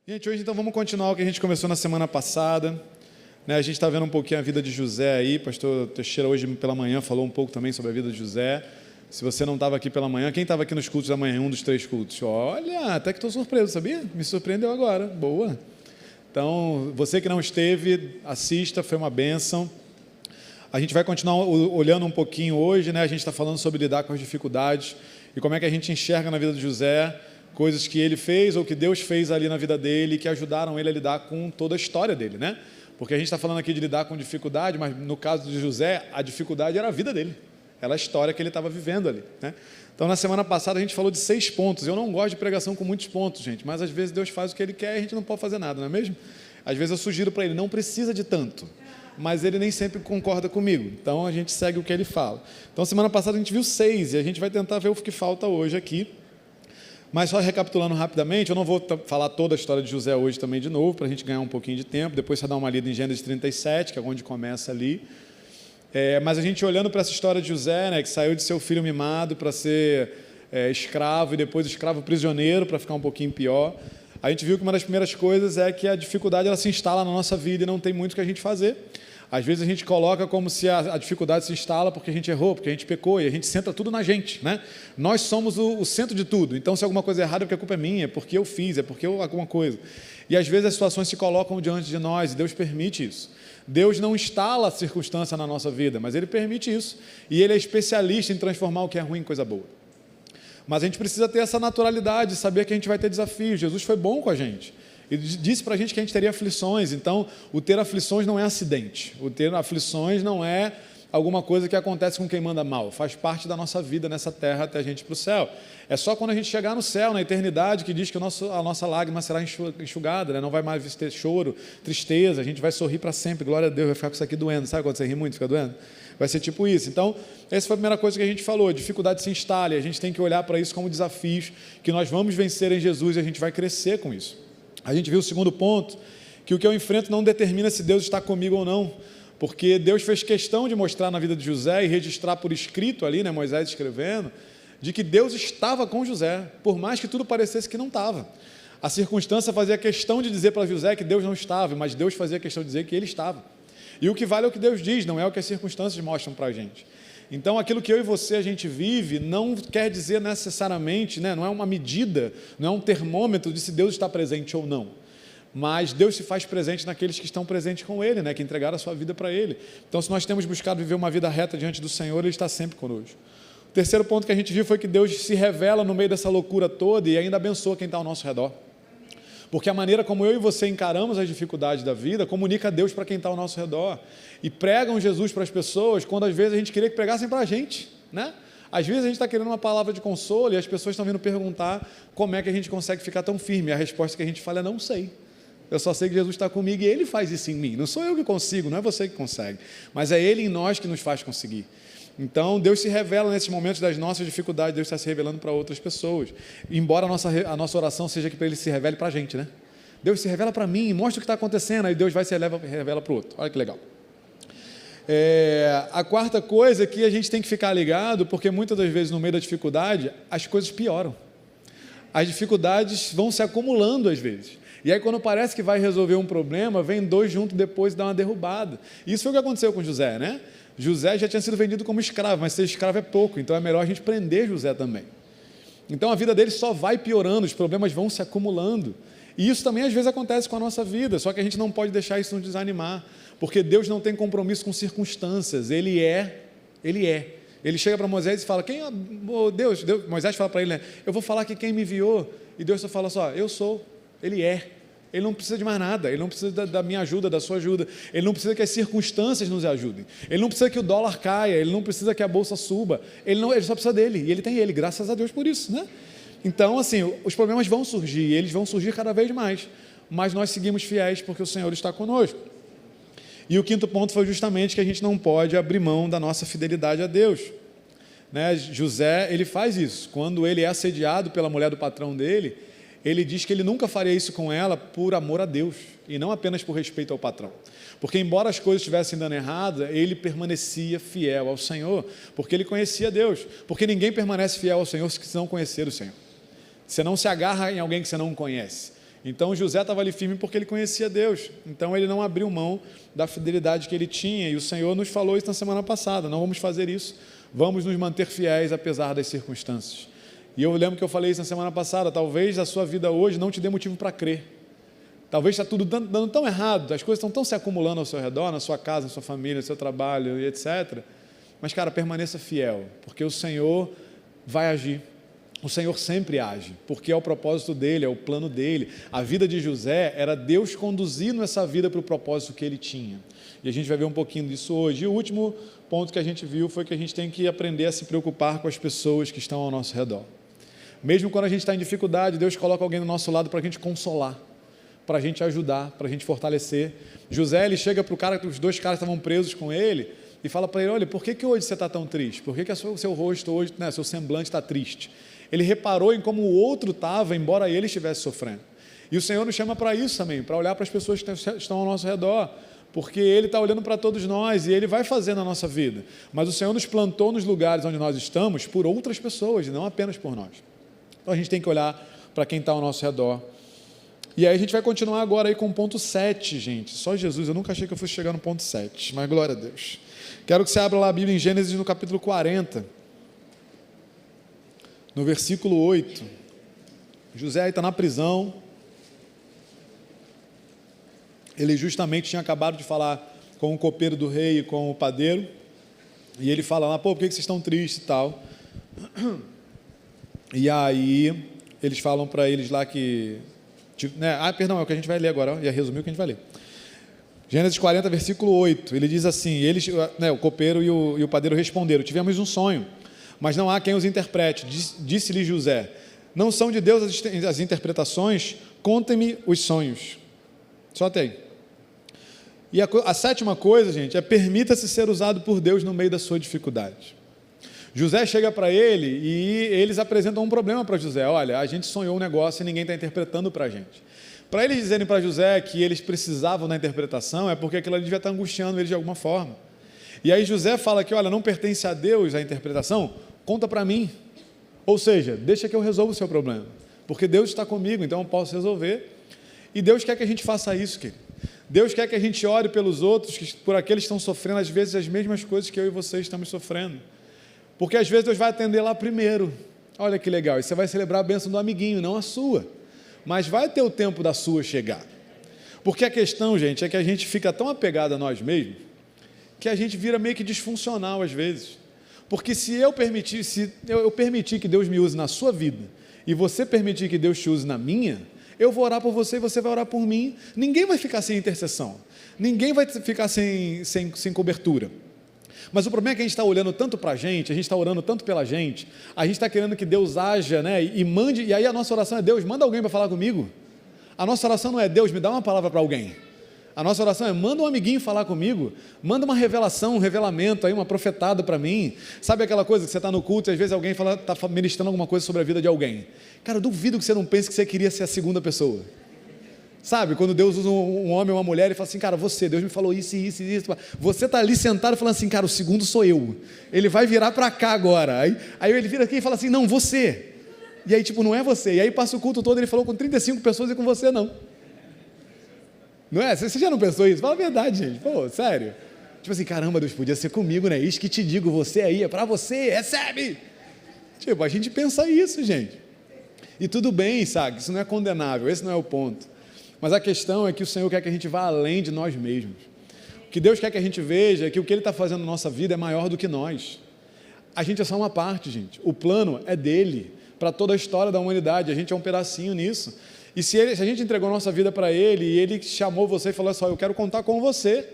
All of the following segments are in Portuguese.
Gente, hoje então vamos continuar o que a gente começou na semana passada, né? A gente está vendo um pouquinho a vida de José aí, pastor Teixeira hoje pela manhã falou um pouco também sobre a vida de José. Se você não estava aqui pela manhã, quem estava aqui nos cultos da manhã, um dos 3 cultos? Olha, até que estou surpreso, sabia? Me surpreendeu agora, boa. Então, você que não esteve, assista, foi uma bênção. A gente vai continuar olhando um pouquinho hoje, né? A gente está falando sobre lidar com as dificuldades e como é que a gente enxerga na vida de José coisas que ele fez ou que Deus fez ali na vida dele que ajudaram ele a lidar com toda a história dele, né? Porque a gente está falando aqui de lidar com dificuldade, mas no caso de José, a dificuldade era a vida dele, era a história que ele estava vivendo ali, né? Então, na semana passada, a gente falou de 6 pontos. Eu não gosto de pregação com muitos pontos, gente, mas às vezes Deus faz o que Ele quer e a gente não pode fazer nada, não é mesmo? Às vezes eu sugiro para Ele, não precisa de tanto, mas Ele nem sempre concorda comigo, então a gente segue o que Ele fala. Então, semana passada a gente viu 6 e a gente vai tentar ver o que falta hoje aqui. Mas só recapitulando rapidamente, eu não vou falar toda a história de José hoje também de novo, para a gente ganhar um pouquinho de tempo, depois você dá uma lida em Gênesis 37, que é onde começa ali. Mas a gente olhando para essa história de José, né, que saiu de seu filho mimado para ser escravo e depois escravo prisioneiro, para ficar um pouquinho pior, a gente viu que uma das primeiras coisas é que a dificuldade ela se instala na nossa vida e não tem muito o que a gente fazer. Às vezes a gente coloca como se a dificuldade se instala porque a gente errou, porque a gente pecou, e a gente centra tudo na gente, né? Nós somos o centro de tudo, então se alguma coisa é errada é porque a culpa é minha, é porque eu fiz, é porque alguma coisa. E às vezes as situações se colocam diante de nós, e Deus permite isso. Deus não instala a circunstância na nossa vida, mas Ele permite isso, e Ele é especialista em transformar o que é ruim em coisa boa. Mas a gente precisa ter essa naturalidade, saber que a gente vai ter desafios. Jesus foi bom com a gente. Ele disse para a gente que a gente teria aflições, então o ter aflições não é acidente, o ter aflições não é alguma coisa que acontece com quem manda mal, faz parte da nossa vida nessa terra até a gente ir para o céu. É só quando a gente chegar no céu, na eternidade, que diz que a nossa lágrima será enxugada, né? Não vai mais ter choro, tristeza, a gente vai sorrir para sempre, glória a Deus, vai ficar com isso aqui doendo, sabe quando você ri muito, fica doendo? Vai ser tipo isso. Então, essa foi a primeira coisa que a gente falou, a dificuldade se instala, e a gente tem que olhar para isso como desafios, que nós vamos vencer em Jesus e a gente vai crescer com isso. A gente viu o segundo ponto, que o que eu enfrento não determina se Deus está comigo ou não, porque Deus fez questão de mostrar na vida de José e registrar por escrito ali, né, Moisés escrevendo, de que Deus estava com José, por mais que tudo parecesse que não estava. A circunstância fazia questão de dizer para José que Deus não estava, mas Deus fazia questão de dizer que ele estava. E o que vale é o que Deus diz, não é o que as circunstâncias mostram para a gente. Então, aquilo que eu e você a gente vive não quer dizer necessariamente, né, não é uma medida, não é um termômetro de se Deus está presente ou não. Mas Deus se faz presente naqueles que estão presentes com Ele, né, que entregaram a sua vida para Ele. Então, se nós temos buscado viver uma vida reta diante do Senhor, Ele está sempre conosco. O terceiro ponto que a gente viu foi que Deus se revela no meio dessa loucura toda e ainda abençoa quem está ao nosso redor. Porque a maneira como eu e você encaramos as dificuldades da vida comunica a Deus para quem está ao nosso redor. E pregam Jesus para as pessoas quando às vezes a gente queria que pregassem para a gente, né? Às vezes a gente está querendo uma palavra de consolo e as pessoas estão vindo perguntar como é que a gente consegue ficar tão firme. E a resposta que a gente fala é não sei. Eu só sei que Jesus está comigo e Ele faz isso em mim. Não sou eu que consigo, não é você que consegue. Mas é Ele em nós que nos faz conseguir. Então, Deus se revela nesses momentos das nossas dificuldades, Deus está se revelando para outras pessoas. Embora a nossa oração seja que Ele se revele para a gente, né? Deus se revela para mim, mostra o que está acontecendo, aí Deus vai se revela para o outro. Olha que legal. A quarta coisa é que a gente tem que ficar ligado, porque muitas das vezes no meio da dificuldade, as coisas pioram. As dificuldades vão se acumulando às vezes. E aí quando parece que vai resolver um problema, vem 2 juntos depois e dá uma derrubada. Isso foi o que aconteceu com José, né? José já tinha sido vendido como escravo, mas ser escravo é pouco, então é melhor a gente prender José também. Então a vida dele só vai piorando, os problemas vão se acumulando. E isso também às vezes acontece com a nossa vida, só que a gente não pode deixar isso nos desanimar, porque Deus não tem compromisso com circunstâncias, Ele é. Ele chega para Moisés e fala, Deus, Moisés fala para ele, né, eu vou falar que quem me enviou, e Deus só fala só, eu sou, Ele é. Ele não precisa de mais nada, Ele não precisa da minha ajuda, da sua ajuda, Ele não precisa que as circunstâncias nos ajudem, Ele não precisa que o dólar caia, Ele não precisa que a bolsa suba, Ele só precisa dele, e Ele tem Ele, graças a Deus por isso, né? Então, assim, os problemas vão surgir, e eles vão surgir cada vez mais, mas nós seguimos fiéis porque o Senhor está conosco. E o quinto ponto foi justamente que a gente não pode abrir mão da nossa fidelidade a Deus, né? José, ele faz isso, quando ele é assediado pela mulher do patrão dele, ele diz que ele nunca faria isso com ela por amor a Deus, e não apenas por respeito ao patrão. Porque embora as coisas estivessem dando errado, ele permanecia fiel ao Senhor, porque ele conhecia Deus, porque ninguém permanece fiel ao Senhor se não conhecer o Senhor. Você não se agarra em alguém que você não conhece. Então José estava ali firme porque ele conhecia Deus, então ele não abriu mão da fidelidade que ele tinha, e o Senhor nos falou isso na semana passada: não vamos fazer isso, vamos nos manter fiéis apesar das circunstâncias. E eu lembro que eu falei isso na semana passada: talvez a sua vida hoje não te dê motivo para crer, talvez está tudo dando tão errado, as coisas estão tão se acumulando ao seu redor, na sua casa, na sua família, no seu trabalho, e etc. Mas, cara, permaneça fiel, porque o Senhor vai agir. O Senhor sempre age, porque é o propósito dele, é o plano dele. A vida de José era Deus conduzindo essa vida para o propósito que ele tinha. E a gente vai ver um pouquinho disso hoje. E o último ponto que a gente viu foi que a gente tem que aprender a se preocupar com as pessoas que estão ao nosso redor. Mesmo quando a gente está em dificuldade, Deus coloca alguém do nosso lado para a gente consolar, para a gente ajudar, para a gente fortalecer. José, ele chega para o cara, os dois caras estavam presos com ele, e fala para ele: olha, por que hoje você está tão triste? Por que o seu rosto hoje, né, seu semblante está triste? Ele reparou em como o outro estava, embora ele estivesse sofrendo. E o Senhor nos chama para isso também, para olhar para as pessoas que estão ao nosso redor, porque Ele está olhando para todos nós e Ele vai fazer na nossa vida. Mas o Senhor nos plantou nos lugares onde nós estamos por outras pessoas, e não apenas por nós. Então a gente tem que olhar para quem está ao nosso redor. E aí a gente vai continuar agora aí com o ponto 7, gente. Só Jesus, eu nunca achei que eu fosse chegar no ponto 7, mas glória a Deus. Quero que você abra lá a Bíblia em Gênesis no capítulo 40, no versículo 8. José aí está na prisão. Ele justamente tinha acabado de falar com o copeiro do rei e com o padeiro, e ele fala lá: pô, por que vocês estão tristes e tal? E aí eles falam para eles lá que... perdão, é o que a gente vai ler agora, ia resumir o que a gente vai ler. Gênesis 40, versículo 8, ele diz assim: eles, o copeiro e o padeiro responderam: tivemos um sonho, mas não há quem os interprete. Disse-lhe José: não são de Deus as interpretações, contem-me os sonhos. Só até aí. E a sétima coisa, gente, é: permita-se ser usado por Deus no meio da sua dificuldade. José chega para ele e eles apresentam um problema para José: olha, a gente sonhou um negócio e ninguém está interpretando para a gente. Para eles dizerem para José que eles precisavam da interpretação, é porque aquilo ali devia estar angustiando eles de alguma forma. E aí José fala que, olha, não pertence a Deus a interpretação, conta para mim. Ou seja, deixa que eu resolva o seu problema, porque Deus está comigo, então eu posso resolver. E Deus quer que a gente faça isso, querido. Deus quer que a gente ore pelos outros, por aqueles que estão sofrendo, às vezes, as mesmas coisas que eu e vocês estamos sofrendo. Porque às vezes Deus vai atender lá primeiro. Olha que legal, e você vai celebrar a bênção do amiguinho, não a sua. Mas vai ter o tempo da sua chegar. Porque a questão, gente, é que a gente fica tão apegado a nós mesmos, que a gente vira meio que disfuncional às vezes. Porque se eu permitir que Deus me use na sua vida, e você permitir que Deus te use na minha, eu vou orar por você e você vai orar por mim. Ninguém vai ficar sem intercessão. Ninguém vai ficar sem cobertura. Mas o problema é que a gente está olhando tanto para a gente está orando tanto pela gente, a gente está querendo que Deus haja, né, e mande, e aí a nossa oração é: Deus, manda alguém para falar comigo. A nossa oração não é: Deus, me dá uma palavra para alguém. A nossa oração é: manda um amiguinho falar comigo, manda uma revelação, um revelamento, aí, uma profetada para mim. Sabe aquela coisa que você está no culto e às vezes alguém está ministrando alguma coisa sobre a vida de alguém? Cara, eu duvido que você não pense que você queria ser a segunda pessoa. Sabe, quando Deus usa um homem ou uma mulher e fala assim: cara, Deus me falou isso e isso e isso. Você está ali sentado falando assim: cara, o segundo sou eu. Ele vai virar para cá agora. Aí ele vira aqui e fala assim: não, você. E aí, tipo, não é você. E aí passa o culto todo, ele falou com 35 pessoas e com você não. Não é? Você já não pensou isso? Fala a verdade, gente. Pô, sério. Tipo assim: caramba, Deus, podia ser comigo, né? Isso que te digo, você aí, é para você, recebe. Tipo, a gente pensa isso, gente. E tudo bem, sabe? Isso não é condenável, esse não é o ponto. Mas a questão é que o Senhor quer que a gente vá além de nós mesmos. O que Deus quer que a gente veja é que o que Ele está fazendo na nossa vida é maior do que nós. A gente é só uma parte, gente. O plano é dEle, para toda a história da humanidade. A gente é um pedacinho nisso. E se a gente entregou a nossa vida para Ele, e Ele chamou você e falou assim: eu quero contar com você,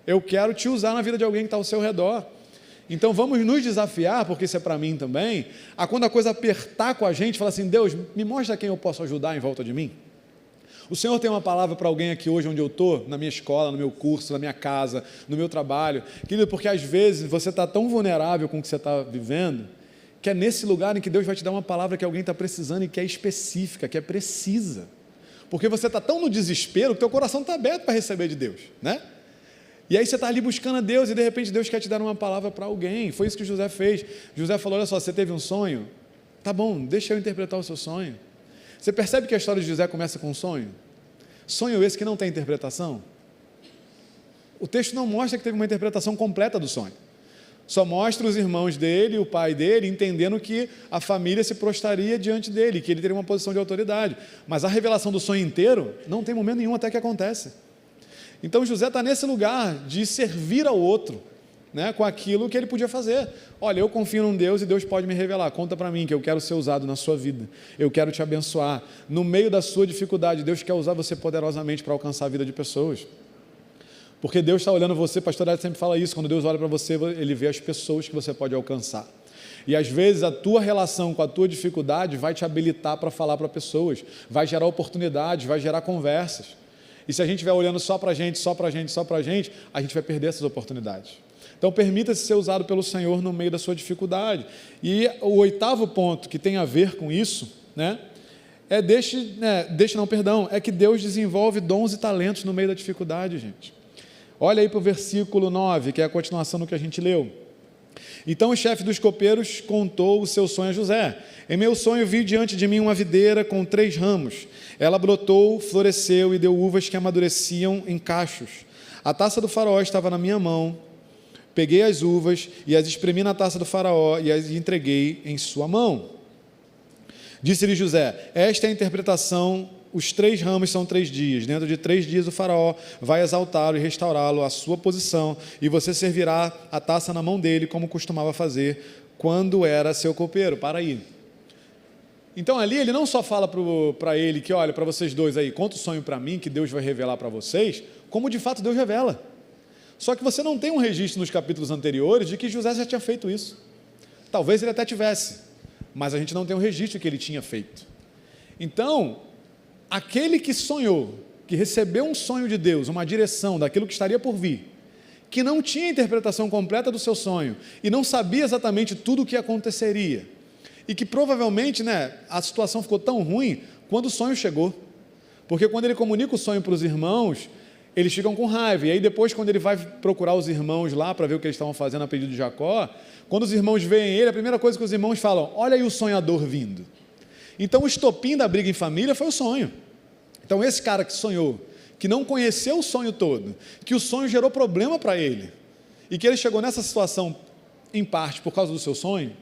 eu quero te usar na vida de alguém que está ao seu redor. Então vamos nos desafiar, porque isso é para mim também, a quando a coisa apertar com a gente, falar assim: Deus, me mostra quem eu posso ajudar em volta de mim. O Senhor tem uma palavra para alguém aqui hoje onde eu estou, na minha escola, no meu curso, na minha casa, no meu trabalho. Querido, porque às vezes você está tão vulnerável com o que você está vivendo, que é nesse lugar em que Deus vai te dar uma palavra que alguém está precisando e que é específica, que é precisa. Porque você está tão no desespero que teu coração está aberto para receber de Deus, né? E aí você está ali buscando a Deus e de repente Deus quer te dar uma palavra para alguém. Foi isso que José fez. José falou: olha só, você teve um sonho? Tá bom, deixa eu interpretar o seu sonho. Você percebe que a história de José começa com um sonho? Sonho esse que não tem interpretação. O texto não mostra que teve uma interpretação completa do sonho. Só mostra os irmãos dele, o pai dele, entendendo que a família se prostraria diante dele, que ele teria uma posição de autoridade. Mas a revelação do sonho inteiro não tem momento nenhum até que acontece. Então José está nesse lugar de servir ao outro, né, com aquilo que ele podia fazer. Olha, eu confio num Deus e Deus pode me revelar. Conta para mim que eu quero ser usado na sua vida. Eu quero te abençoar. No meio da sua dificuldade, Deus quer usar você poderosamente para alcançar a vida de pessoas. Porque Deus está olhando você, pastor Ed sempre fala isso, quando Deus olha para você, Ele vê as pessoas que você pode alcançar. E às vezes a tua relação com a tua dificuldade vai te habilitar para falar para pessoas, vai gerar oportunidades, vai gerar conversas. E se a gente estiver olhando só para a gente, a gente vai perder essas oportunidades. Então permita-se ser usado pelo Senhor no meio da sua dificuldade. E o 8º ponto que tem a ver com isso, é que Deus desenvolve dons e talentos no meio da dificuldade, gente. Olha aí para o versículo 9, que é a continuação do que a gente leu. Então o chefe dos copeiros contou o seu sonho a José. Em meu sonho vi diante de mim uma videira com 3 ramos. Ela brotou, floresceu e deu uvas que amadureciam em cachos. A taça do faraó estava na minha mão. Peguei as uvas e as espremi na taça do faraó e as entreguei em sua mão. Disse-lhe José, esta é a interpretação. Os 3 ramos são 3 dias. Dentro de 3 dias o faraó vai exaltá-lo e restaurá-lo à sua posição, e você servirá a taça na mão dele, como costumava fazer quando era seu copeiro. Para aí. Então ali ele não só fala para ele que, olha, para vocês dois aí, conta o sonho para mim, que Deus vai revelar para vocês, como de fato Deus revela. Só que você não tem um registro nos capítulos anteriores de que José já tinha feito isso. Talvez ele até tivesse, mas a gente não tem um registro que ele tinha feito. Então, aquele que sonhou, que recebeu um sonho de Deus, uma direção daquilo que estaria por vir, que não tinha a interpretação completa do seu sonho e não sabia exatamente tudo o que aconteceria, e que provavelmente, a situação ficou tão ruim quando o sonho chegou, porque quando ele comunica o sonho para os irmãos, eles ficam com raiva, e aí depois quando ele vai procurar os irmãos lá para ver o que eles estavam fazendo a pedido de Jacó, quando os irmãos veem ele, a primeira coisa que os irmãos falam, olha aí o sonhador vindo. Então o estopim da briga em família foi o sonho. Então esse cara que sonhou, que não conheceu o sonho todo, que o sonho gerou problema para ele, e que ele chegou nessa situação em parte por causa do seu sonho,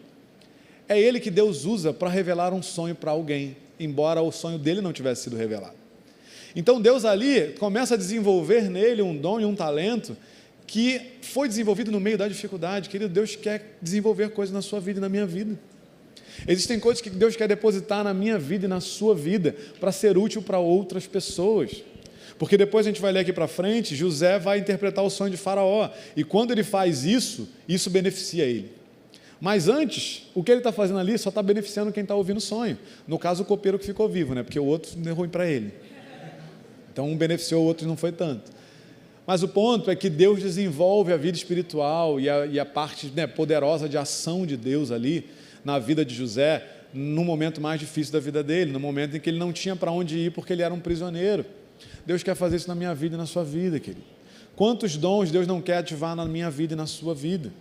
é ele que Deus usa para revelar um sonho para alguém, embora o sonho dele não tivesse sido revelado. Então Deus ali começa a desenvolver nele um dom e um talento que foi desenvolvido no meio da dificuldade. Querido, Deus quer desenvolver coisas na sua vida e na minha vida. Existem coisas que Deus quer depositar na minha vida e na sua vida para ser útil para outras pessoas. Porque depois a gente vai ler aqui para frente, José vai interpretar o sonho de Faraó. E quando ele faz isso, isso beneficia ele. Mas antes, o que ele está fazendo ali só está beneficiando quem está ouvindo o sonho. No caso, o copeiro que ficou vivo, porque o outro deu ruim para ele. Então um beneficiou, o outro não foi tanto. Mas o ponto é que Deus desenvolve a vida espiritual e a parte poderosa de ação de Deus ali, na vida de José, no momento mais difícil da vida dele, no momento em que ele não tinha para onde ir porque ele era um prisioneiro. Deus quer fazer isso na minha vida e na sua vida, querido. Quantos dons Deus não quer ativar na minha vida e na sua vida?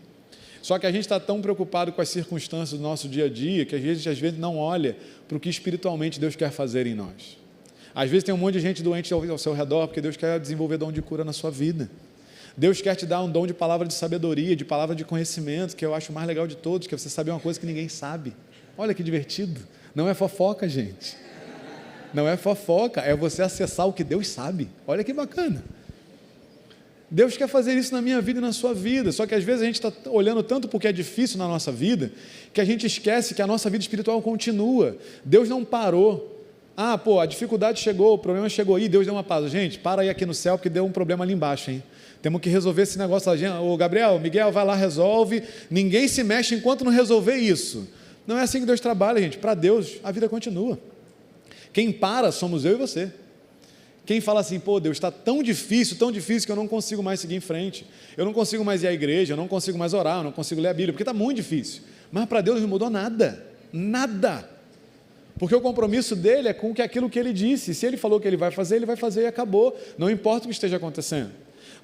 Só que a gente está tão preocupado com as circunstâncias do nosso dia a dia, que às vezes não olha para o que espiritualmente Deus quer fazer em nós. Às vezes tem um monte de gente doente ao seu redor, porque Deus quer desenvolver dom de cura na sua vida. Deus quer te dar um dom de palavra de sabedoria, de palavra de conhecimento, que eu acho o mais legal de todos, que é você saber uma coisa que ninguém sabe. Olha que divertido. Não é fofoca, gente. Não é fofoca, é você acessar o que Deus sabe. Olha que bacana. Deus quer fazer isso na minha vida e na sua vida, só que às vezes a gente está olhando tanto porque é difícil na nossa vida, que a gente esquece que a nossa vida espiritual continua. Deus não parou. A dificuldade chegou, o problema chegou aí, Deus deu uma pausa. Gente, para aí aqui no céu, porque deu um problema ali embaixo, hein? Temos que resolver esse negócio lá. Ô Gabriel, Miguel, vai lá, resolve. Ninguém se mexe enquanto não resolver isso. Não é assim que Deus trabalha, gente. Para Deus, a vida continua. Quem para somos eu e você. Quem fala assim, Deus, está tão difícil que eu não consigo mais seguir em frente. Eu não consigo mais ir à igreja, eu não consigo mais orar, eu não consigo ler a Bíblia, porque está muito difícil. Mas para Deus não mudou nada. Nada. Porque o compromisso dele é com aquilo que ele disse. Se ele falou que ele vai fazer e acabou. Não importa o que esteja acontecendo.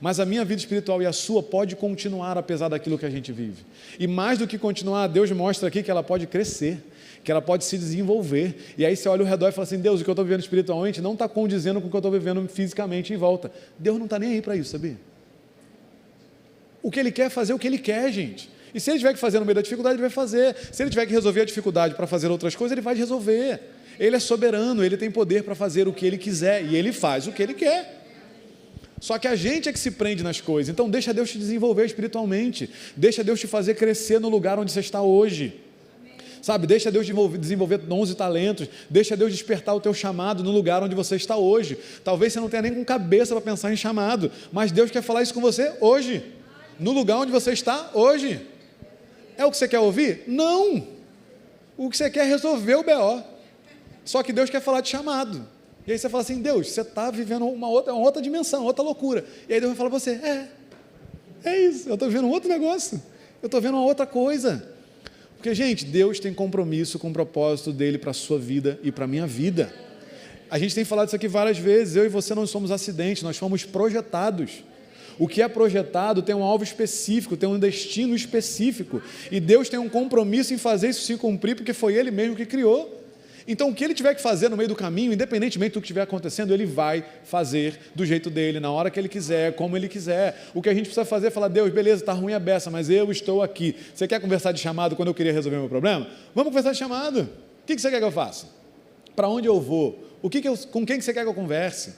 Mas a minha vida espiritual e a sua pode continuar apesar daquilo que a gente vive. E mais do que continuar, Deus mostra aqui que ela pode crescer, que ela pode se desenvolver. E aí você olha ao redor e fala assim, Deus, o que eu estou vivendo espiritualmente não está condizendo com o que eu estou vivendo fisicamente em volta. Deus não está nem aí para isso, sabia? O que Ele quer é fazer o que Ele quer, gente. E se Ele tiver que fazer no meio da dificuldade, Ele vai fazer. Se Ele tiver que resolver a dificuldade para fazer outras coisas, Ele vai resolver. Ele é soberano, Ele tem poder para fazer o que Ele quiser, e Ele faz o que Ele quer. Só que a gente é que se prende nas coisas. Então deixa Deus te desenvolver espiritualmente, deixa Deus te fazer crescer no lugar onde você está hoje, sabe? Deixa Deus desenvolver dons e talentos, deixa Deus despertar o teu chamado no lugar onde você está hoje. Talvez você não tenha nem com cabeça para pensar em chamado, mas Deus quer falar isso com você hoje, no lugar onde você está hoje. É o que você quer ouvir? Não! O que você quer é resolver o BO. Só que Deus quer falar de chamado. E aí você fala assim, Deus, você está vivendo uma outra dimensão, outra loucura. E aí Deus vai falar para você, é isso, eu estou vivendo um outro negócio, eu estou vendo uma outra coisa. Porque, gente, Deus tem compromisso com o propósito dEle para a sua vida e para a minha vida. A gente tem falado isso aqui várias vezes, eu e você não somos acidentes, nós fomos projetados. O que é projetado tem um alvo específico, tem um destino específico. E Deus tem um compromisso em fazer isso se cumprir, porque foi Ele mesmo que criou. Então, o que Ele tiver que fazer no meio do caminho, independentemente do que estiver acontecendo, Ele vai fazer do jeito dEle, na hora que Ele quiser, como Ele quiser. O que a gente precisa fazer é falar, Deus, beleza, está ruim a beça, mas eu estou aqui. Você quer conversar de chamado quando eu queria resolver meu problema? Vamos conversar de chamado. O que você quer que eu faça? Para onde eu vou? Com quem você quer que eu converse?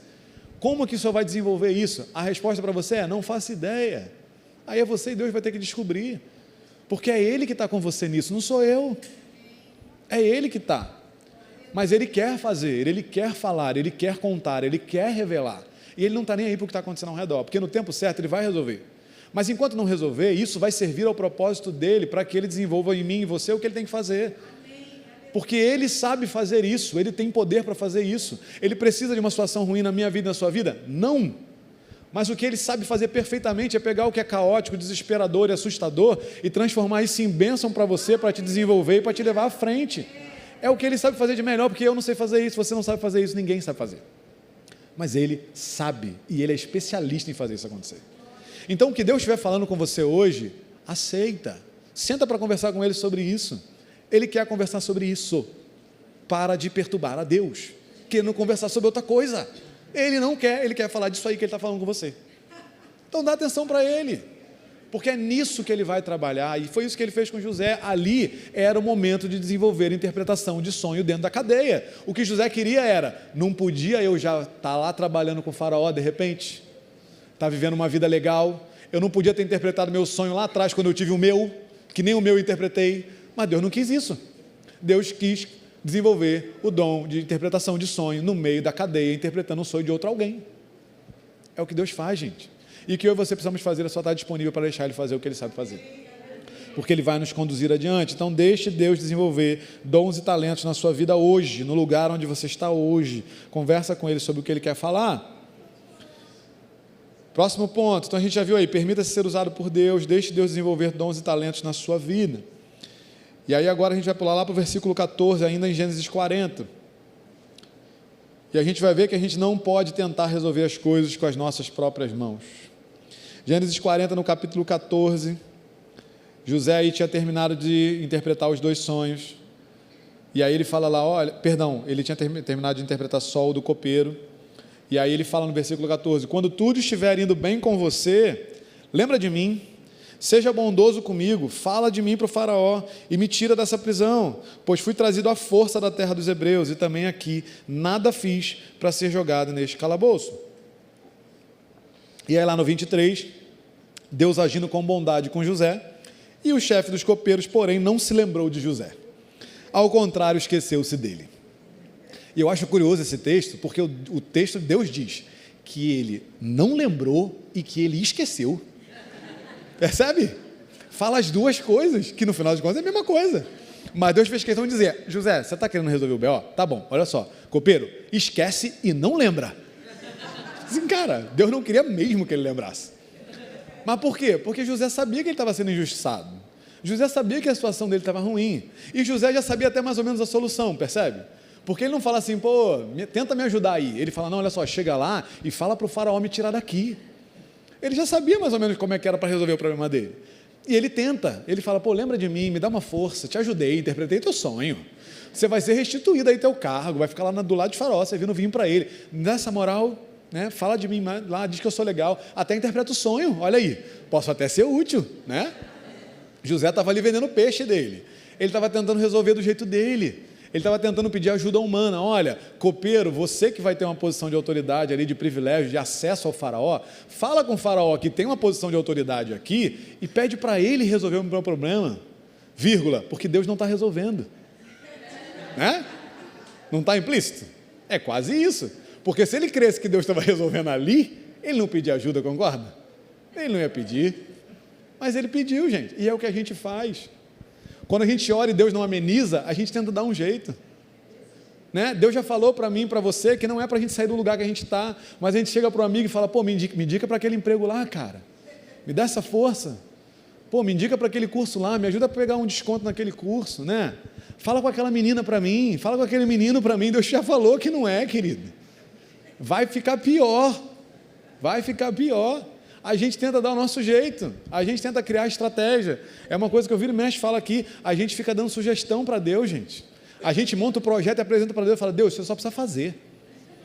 Como que o Senhor vai desenvolver isso? A resposta para você é, não faço ideia. Aí é você e Deus vai ter que descobrir. Porque é Ele que está com você nisso, não sou eu. É Ele que está. Mas Ele quer fazer, Ele quer falar, Ele quer contar, Ele quer revelar. E Ele não está nem aí para o que está acontecendo ao redor, porque no tempo certo Ele vai resolver. Mas enquanto não resolver, isso vai servir ao propósito dEle, para que Ele desenvolva em mim e em você o que Ele tem que fazer. Porque Ele sabe fazer isso, Ele tem poder para fazer isso. Ele precisa de uma situação ruim na minha vida e na sua vida? Não. Mas o que Ele sabe fazer perfeitamente é pegar o que é caótico, desesperador e assustador e transformar isso em bênção para você, para te desenvolver e para te levar à frente. É o que Ele sabe fazer de melhor, porque eu não sei fazer isso, você não sabe fazer isso, ninguém sabe fazer. Mas Ele sabe, e Ele é especialista em fazer isso acontecer. Então, o que Deus estiver falando com você hoje, aceita. Senta para conversar com Ele sobre isso. Ele quer conversar sobre isso. Para de perturbar a Deus, querendo conversar sobre outra coisa. Ele não quer, Ele quer falar disso aí que Ele está falando com você. Então, dá atenção para Ele. Porque é nisso que Ele vai trabalhar, e foi isso que Ele fez com José. Ali era o momento de desenvolver interpretação de sonho dentro da cadeia. O que José queria era, não podia eu já estar lá trabalhando com o faraó de repente, estar vivendo uma vida legal, eu não podia ter interpretado meu sonho lá atrás, quando eu tive o meu, que nem o meu eu interpretei, mas Deus não quis isso. Deus quis desenvolver o dom de interpretação de sonho no meio da cadeia, interpretando o sonho de outro alguém. É o que Deus faz, gente. E o que eu e você precisamos fazer é só estar disponível para deixar Ele fazer o que Ele sabe fazer. Porque Ele vai nos conduzir adiante. Então deixe Deus desenvolver dons e talentos na sua vida hoje, no lugar onde você está hoje. Conversa com Ele sobre o que Ele quer falar. Próximo ponto. Então a gente já viu aí, permita-se ser usado por Deus, deixe Deus desenvolver dons e talentos na sua vida. E aí agora a gente vai pular lá para o versículo 14, ainda em Gênesis 40. E a gente vai ver que a gente não pode tentar resolver as coisas com as nossas próprias mãos. Gênesis 40, no capítulo 14, José aí tinha terminado de interpretar os dois sonhos, e aí ele fala lá, ele tinha terminado de interpretar Sol do copeiro, e aí ele fala no versículo 14, quando tudo estiver indo bem com você, lembra de mim, seja bondoso comigo, fala de mim para o faraó, e me tira dessa prisão, pois fui trazido à força da terra dos hebreus, e também aqui nada fiz para ser jogado neste calabouço. E aí lá no 23, Deus agindo com bondade com José, e o chefe dos copeiros, porém, não se lembrou de José. Ao contrário, esqueceu-se dele. E eu acho curioso esse texto, porque o texto de Deus diz que ele não lembrou e que ele esqueceu. Percebe? Fala as duas coisas, que no final de contas é a mesma coisa. Mas Deus fez questão de dizer, José, você está querendo resolver o BO? Tá bom, olha só, copeiro, esquece e não lembra. Assim, cara, Deus não queria mesmo que ele lembrasse. Mas por quê? Porque José sabia que ele estava sendo injustiçado. José sabia que a situação dele estava ruim. E José já sabia até mais ou menos a solução, percebe? Porque ele não fala assim, tenta me ajudar aí. Ele fala, não, olha só, chega lá e fala para o faraó me tirar daqui. Ele já sabia mais ou menos como é que era para resolver o problema dele. E ele tenta, ele fala, pô, lembra de mim, me dá uma força, te ajudei, interpretei teu sonho. Você vai ser restituído aí teu cargo, vai ficar lá do lado de Faraó, você vindo vir para ele. Nessa moral, né, fala de mim lá, diz que eu sou legal, até interpreta o sonho, olha aí, posso até ser útil, né? José estava ali vendendo o peixe dele, ele estava tentando resolver do jeito dele, ele estava tentando pedir ajuda humana. Olha, copeiro, você que vai ter uma posição de autoridade ali, de privilégio, de acesso ao faraó, fala com o faraó que tem uma posição de autoridade aqui e pede para ele resolver o meu problema, vírgula, porque Deus não está resolvendo, né? Não está implícito? É quase isso, porque se ele cresce que Deus estava resolvendo ali, ele não pedia ajuda, concorda? Ele não ia pedir, mas ele pediu, gente, e é o que a gente faz. Quando a gente ora e Deus não ameniza, a gente tenta dar um jeito, né? Deus já falou para mim, para você, que não é para a gente sair do lugar que a gente está, mas a gente chega para um amigo e fala, pô, me indica para aquele emprego lá, cara, me dá essa força, pô, me indica para aquele curso lá, me ajuda a pegar um desconto naquele curso, né? Fala com aquela menina para mim, fala com aquele menino para mim. Deus já falou que não é, querido, vai ficar pior, a gente tenta dar o nosso jeito, a gente tenta criar estratégia, é uma coisa que eu viro e mexe, falo aqui, a gente fica dando sugestão para Deus, gente, a gente monta o projeto e apresenta para Deus e fala, Deus, você só precisa fazer,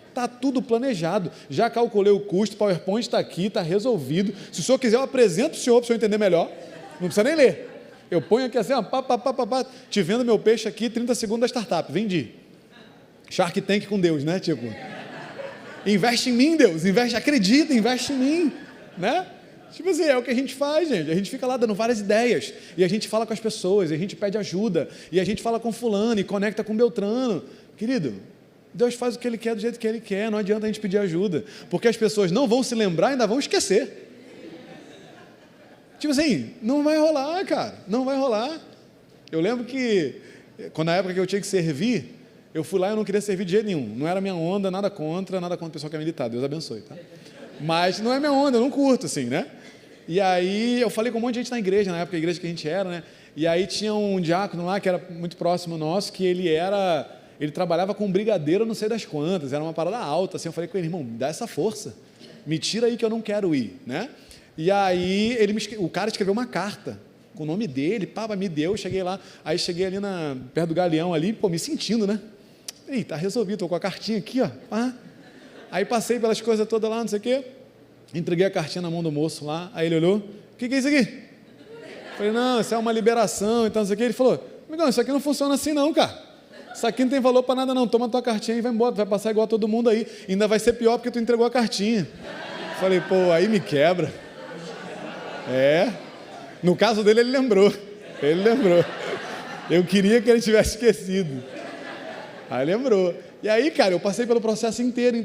está tudo planejado, já calculei o custo, o PowerPoint está aqui, está resolvido, se o senhor quiser eu apresento para o senhor entender melhor, não precisa nem ler, eu ponho aqui assim, ó, te vendo meu peixe aqui, 30 segundos da startup, vendi, Shark Tank com Deus, né, tipo, investe em mim, Deus, acredita, investe em mim, né? Tipo assim, é o que a gente faz, gente, a gente fica lá dando várias ideias, e a gente fala com as pessoas, e a gente pede ajuda, e a gente fala com fulano, e conecta com Beltrano, querido, Deus faz o que Ele quer do jeito que Ele quer, não adianta a gente pedir ajuda, porque as pessoas não vão se lembrar e ainda vão esquecer, tipo assim, não vai rolar, cara, não vai rolar. Eu lembro que, quando na época que eu tinha que servir, eu fui lá e eu não queria servir de jeito nenhum, não era minha onda, nada contra o pessoal que é militar, Deus abençoe, tá? Mas não é minha onda, eu não curto, assim, né? E aí eu falei com um monte de gente na igreja, na época, a igreja que a gente era, né? E aí tinha um diácono lá, que era muito próximo nosso, que ele trabalhava com brigadeiro não sei das quantas, era uma parada alta, assim, eu falei com ele, irmão, me dá essa força, me tira aí que eu não quero ir, né? E aí o cara escreveu uma carta, com o nome dele, me deu, cheguei lá, aí cheguei ali perto do Galeão ali, pô, me sentindo, né? Ih, tá resolvido, tô com a cartinha aqui, ó, Aí passei pelas coisas todas lá, não sei o quê, entreguei a cartinha na mão do moço lá, aí ele olhou, o que é isso aqui? Falei, não, isso é uma liberação, então não sei o quê. Ele falou, amigão, isso aqui não funciona assim não, cara, isso aqui não tem valor para nada não, toma tua cartinha e vai embora, vai passar igual a todo mundo aí, ainda vai ser pior porque tu entregou a cartinha. Falei, pô, aí me quebra. No caso dele ele lembrou, eu queria que ele tivesse esquecido, aí lembrou. E aí, cara, eu passei pelo processo inteiro,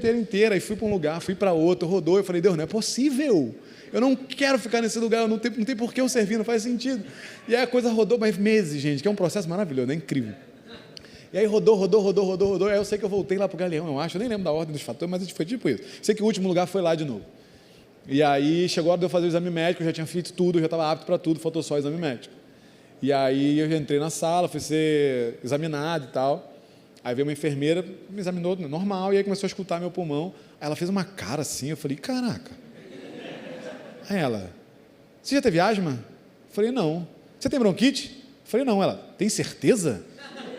aí fui para um lugar, fui para outro, rodou, eu falei, Deus, não é possível, eu não quero ficar nesse lugar, não tem por que eu servir, não faz sentido. E aí a coisa rodou mais meses, gente, que é um processo maravilhoso, é incrível. E aí rodou, aí eu sei que eu voltei lá para o Galeão, eu acho, eu nem lembro da ordem dos fatores, mas foi tipo isso, sei que o último lugar foi lá de novo. E aí chegou a hora de eu fazer o exame médico, eu já tinha feito tudo, eu já estava apto para tudo, faltou só o exame médico. E aí eu entrei na sala, fui ser examinado e tal. Aí veio uma enfermeira, me examinou normal, e aí começou a escutar meu pulmão. Aí ela fez uma cara assim, eu falei, caraca. Aí ela, você já teve asma? Eu falei, não. Você tem bronquite? Eu falei, não. Ela, tem certeza?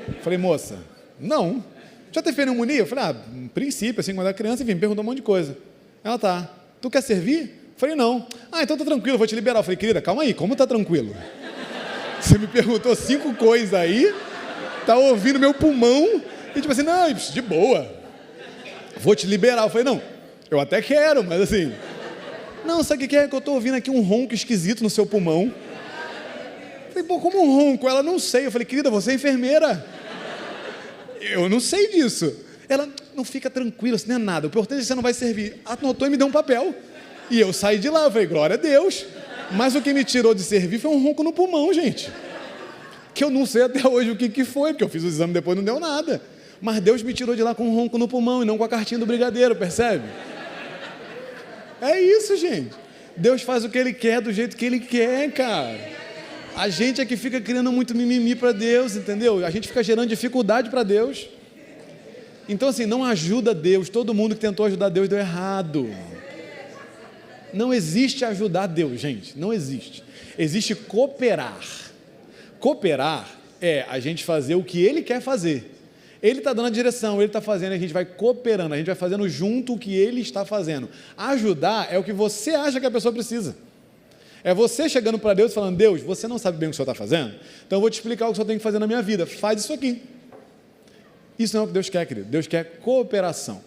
Eu falei, moça, não. Já teve pneumonia? Eu falei, em princípio, assim, quando era criança, enfim, me perguntou um monte de coisa. Ela, tá. Tu quer servir? Eu falei, não. Então tá tranquilo, vou te liberar. Eu falei, querida, calma aí, como tá tranquilo? Você me perguntou 5 coisas aí, tá ouvindo meu pulmão, e tipo assim, não, de boa, vou te liberar. Eu falei, não, eu até quero, mas assim, não, sabe o que é? Que eu tô ouvindo aqui um ronco esquisito no seu pulmão. Eu falei, pô, como um ronco? Ela, não sei. Eu falei, querida, você é enfermeira, eu não sei disso. Ela, não, fica tranquila, isso não é nada, o importante é que você não vai servir. Anotou e me deu um papel, e eu saí de lá. Eu falei, glória a Deus, mas o que me tirou de servir foi um ronco no pulmão, gente, que eu não sei até hoje o que foi, porque eu fiz o exame depois, não deu nada. Mas Deus me tirou de lá com um ronco no pulmão e não com a cartinha do brigadeiro, percebe? É isso, gente. Deus faz o que Ele quer, do jeito que Ele quer, cara. A gente é que fica criando muito mimimi para Deus, entendeu? A gente fica gerando dificuldade para Deus. Então, assim, não ajuda Deus. Todo mundo que tentou ajudar Deus deu errado. Não existe ajudar Deus, gente, não existe. Existe cooperar. Cooperar é a gente fazer o que Ele quer fazer. Ele está dando a direção, Ele está fazendo, a gente vai cooperando, a gente vai fazendo junto o que Ele está fazendo. Ajudar é o que você acha que a pessoa precisa. É você chegando para Deus e falando, Deus, você não sabe bem o que o Senhor está fazendo? Então eu vou te explicar o que o Senhor tem que fazer na minha vida. Faz isso aqui. Isso não é o que Deus quer, querido. Deus quer cooperação.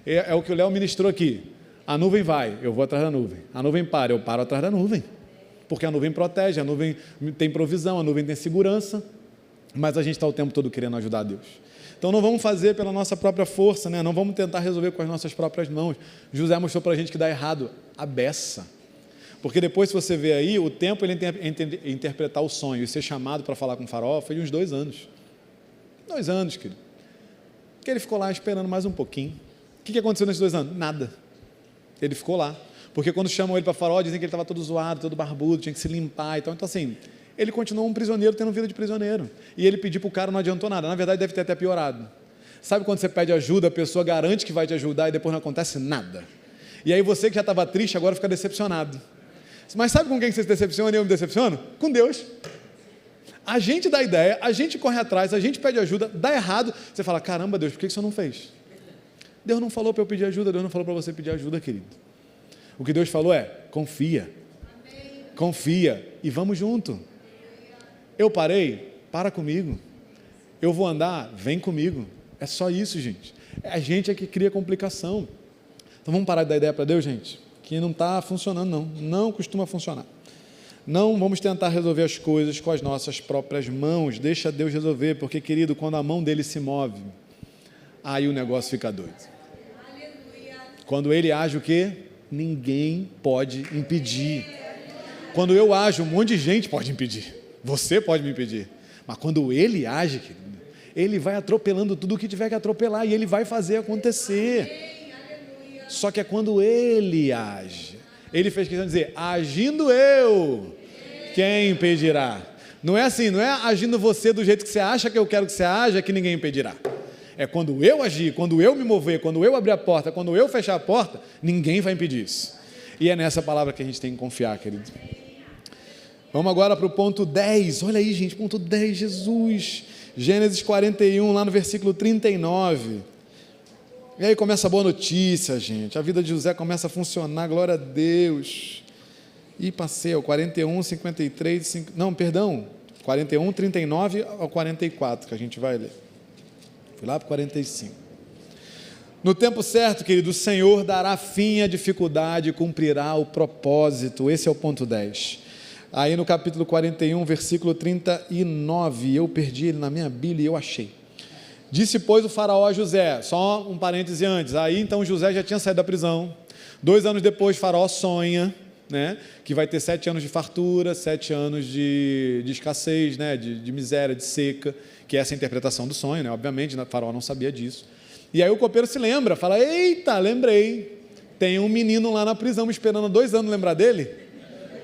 É o que o Léo ministrou aqui. A nuvem vai, eu vou atrás da nuvem. A nuvem para, eu paro atrás da nuvem. Porque a nuvem protege, a nuvem tem provisão, a nuvem tem segurança. Mas a gente está o tempo todo querendo ajudar a Deus. Então não vamos fazer pela nossa própria força, né? Não vamos tentar resolver com as nossas próprias mãos. José mostrou para a gente que dá errado a beça. Porque depois, se você vê aí, o tempo ele interpretar o sonho e ser chamado para falar com o faraó foi de uns 2 anos. 2 anos, querido. Porque ele ficou lá esperando mais um pouquinho. O que aconteceu nesses 2 anos? Nada. Ele ficou lá. Porque quando chamam ele para faraó, dizem que ele estava todo zoado, todo barbudo, tinha que se limpar e tal. Então assim, ele continuou um prisioneiro tendo vida de prisioneiro. E ele pedir para o cara não adiantou nada. Na verdade, deve ter até piorado. Sabe quando você pede ajuda, a pessoa garante que vai te ajudar e depois não acontece nada? E aí você que já estava triste, agora fica decepcionado. Mas sabe com quem você se decepciona e eu me decepciono? Com Deus. A gente dá ideia, a gente corre atrás, a gente pede ajuda, dá errado. Você fala, caramba Deus, por que o Senhor não fez? Deus não falou para eu pedir ajuda, Deus não falou para você pedir ajuda, querido. O que Deus falou é, confia. Confia e vamos junto. Eu parei, para comigo. Eu vou andar, vem comigo. É só isso, gente. A gente é que cria complicação. Então vamos parar de dar ideia para Deus, gente? Que não está funcionando, não costuma funcionar. Não vamos tentar resolver as coisas com as nossas próprias mãos, deixa Deus resolver, porque, querido, quando a mão dele se move, aí o negócio fica doido. Quando ele age, o quê? Ninguém pode impedir. Quando eu ajo, um monte de gente pode impedir, você pode me impedir, mas quando ele age, querido, ele vai atropelando tudo o que tiver que atropelar, e ele vai fazer acontecer. Só que é quando ele age. Ele fez questão de dizer, agindo eu, quem impedirá? Não é assim, não é agindo você do jeito que você acha que eu quero que você haja, que ninguém impedirá. É quando eu agir, quando eu me mover, quando eu abrir a porta, quando eu fechar a porta, ninguém vai impedir isso. E é nessa palavra que a gente tem que confiar, querido. Vamos agora para o ponto 10. Olha aí, gente, ponto 10, Jesus. Gênesis 41, lá no versículo 39. E aí começa a boa notícia, gente. A vida de José começa a funcionar, glória a Deus. E passei ao 41, 53, não, perdão, 41, 39 ao 44, que a gente vai ler. Fui lá para o 45. No tempo certo, querido, o Senhor dará fim à dificuldade e cumprirá o propósito. Esse é o ponto 10. Aí no capítulo 41, versículo 39, eu perdi ele na minha Bíblia e eu achei. Disse, pois, o faraó a José, só um parêntese antes, aí então José já tinha saído da prisão, 2 anos depois faraó sonha, né, que vai ter 7 anos de fartura, 7 anos de escassez, né, de miséria, de seca, que é essa interpretação do sonho, né, obviamente, o faraó não sabia disso, e aí o copeiro se lembra, fala, eita, lembrei, tem um menino lá na prisão me esperando há 2 anos, lembrar dele?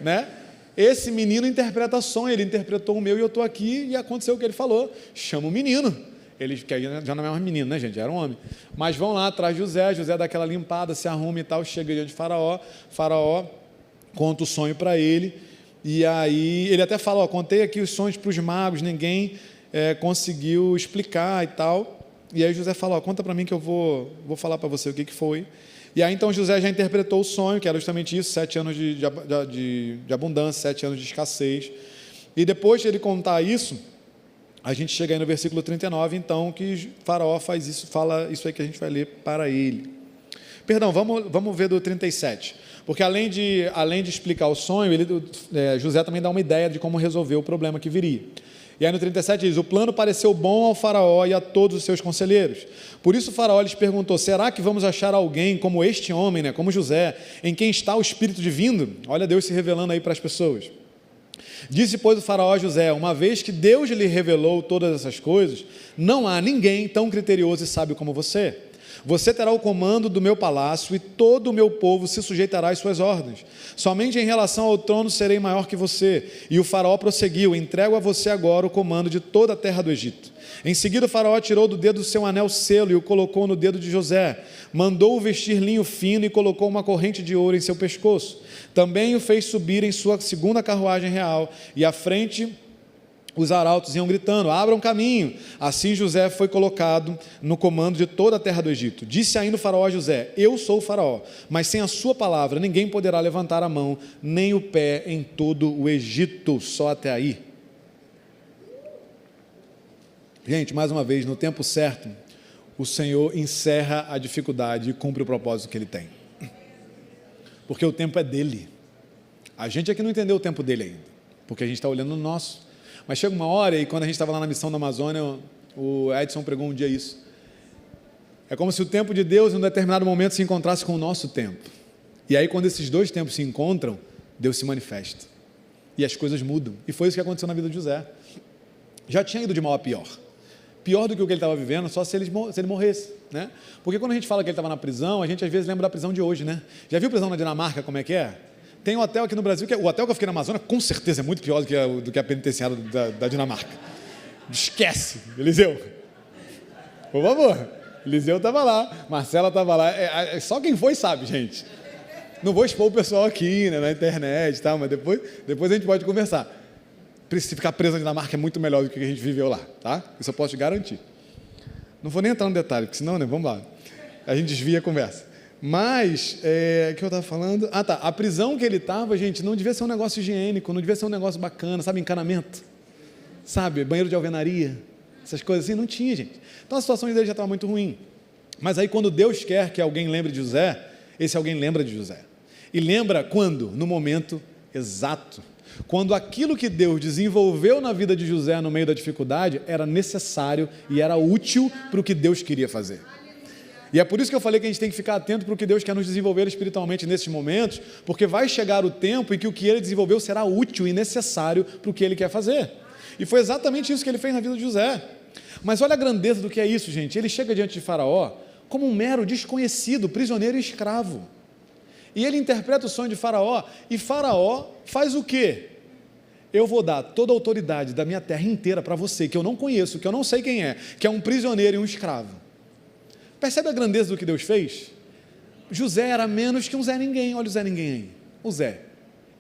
Né? Esse menino interpreta sonho, ele interpretou o meu e eu estou aqui e aconteceu o que ele falou, chama o menino. Ele já não é mais menino, né, gente? Era um homem. Mas vão lá atrás de José, José dá aquela limpada, se arruma e tal, chega diante de Faraó, Faraó conta o sonho para ele, e aí ele até fala, contei aqui os sonhos para os magos, ninguém conseguiu explicar e tal, e aí José fala, conta para mim que eu vou falar para você o que foi. E aí então José já interpretou o sonho, que era justamente isso, 7 anos de abundância, 7 anos de escassez, e depois de ele contar isso, a gente chega aí no versículo 39, então, que Faraó faz isso, fala isso aí que a gente vai ler para ele. Perdão, vamos ver do 37. Porque além de explicar o sonho, José também dá uma ideia de como resolver o problema que viria. E aí no 37 diz, o plano pareceu bom ao faraó e a todos os seus conselheiros. Por isso o faraó lhes perguntou, será que vamos achar alguém como este homem, né, como José, em quem está o Espírito divino? Olha Deus se revelando aí para as pessoas. Disse, pois, o faraó a José, uma vez que Deus lhe revelou todas essas coisas, não há ninguém tão criterioso e sábio como você. Você terá o comando do meu palácio e todo o meu povo se sujeitará às suas ordens. Somente em relação ao trono serei maior que você. E o faraó prosseguiu: entrego a você agora o comando de toda a terra do Egito. Em seguida o faraó tirou do dedo o seu anel selo e o colocou no dedo de José. Mandou-o vestir linho fino e colocou uma corrente de ouro em seu pescoço. Também o fez subir em sua segunda carruagem real e à frente os arautos iam gritando: abram caminho. Assim José foi colocado no comando de toda a terra do Egito. Disse ainda o faraó a José: eu sou o faraó, mas sem a sua palavra ninguém poderá levantar a mão nem o pé em todo o Egito. Só até aí. Gente, mais uma vez, no tempo certo, o Senhor encerra a dificuldade e cumpre o propósito que Ele tem. Porque o tempo é dele. A gente é que não entendeu o tempo dele ainda, porque a gente está olhando no nosso. Mas chega uma hora, e quando a gente estava lá na missão da Amazônia, o Edson pregou um dia isso. É como se o tempo de Deus, em um determinado momento, se encontrasse com o nosso tempo. E aí, quando esses dois tempos se encontram, Deus se manifesta. E as coisas mudam. E foi isso que aconteceu na vida de José. Já tinha ido de mal a pior. Pior do que o que ele estava vivendo, só se ele morresse, né? Porque quando a gente fala que ele estava na prisão, a gente às vezes lembra da prisão de hoje, né? Já viu prisão na Dinamarca, como é que é? Tem um hotel aqui no Brasil, o hotel que eu fiquei na Amazônia, com certeza é muito pior do que a penitenciária da Dinamarca. Esquece, Eliseu. Por favor, Eliseu estava lá, Marcela estava lá, só quem foi sabe, gente. Não vou expor o pessoal aqui, né, na internet, tá? Mas depois a gente pode conversar. Se ficar preso na Dinamarca é muito melhor do que a gente viveu lá, tá? Isso eu posso te garantir. Não vou nem entrar no detalhe, porque senão, né, vamos lá. A gente desvia a conversa. Mas, o que eu estava falando? Ah, tá. A prisão que ele estava, gente, não devia ser um negócio higiênico, não devia ser um negócio bacana, sabe, encanamento, sabe, banheiro de alvenaria, essas coisas assim, não tinha, gente. Então a situação dele já estava muito ruim. Mas aí quando Deus quer que alguém lembre de José, esse alguém lembra de José. E lembra quando? No momento exato. Quando aquilo que Deus desenvolveu na vida de José no meio da dificuldade era necessário e era útil para o que Deus queria fazer. E é por isso que eu falei que a gente tem que ficar atento para o que Deus quer nos desenvolver espiritualmente nesses momentos, porque vai chegar o tempo em que o que Ele desenvolveu será útil e necessário para o que Ele quer fazer. E foi exatamente isso que Ele fez na vida de José. Mas olha a grandeza do que é isso, gente. Ele chega diante de Faraó como um mero desconhecido, prisioneiro e escravo. E ele interpreta o sonho de Faraó, e Faraó faz o quê? Eu vou dar toda a autoridade da minha terra inteira para você, que eu não conheço, que eu não sei quem é, que é um prisioneiro e um escravo. Percebe a grandeza do que Deus fez? José era menos que um Zé Ninguém. Olha o Zé Ninguém aí, o Zé.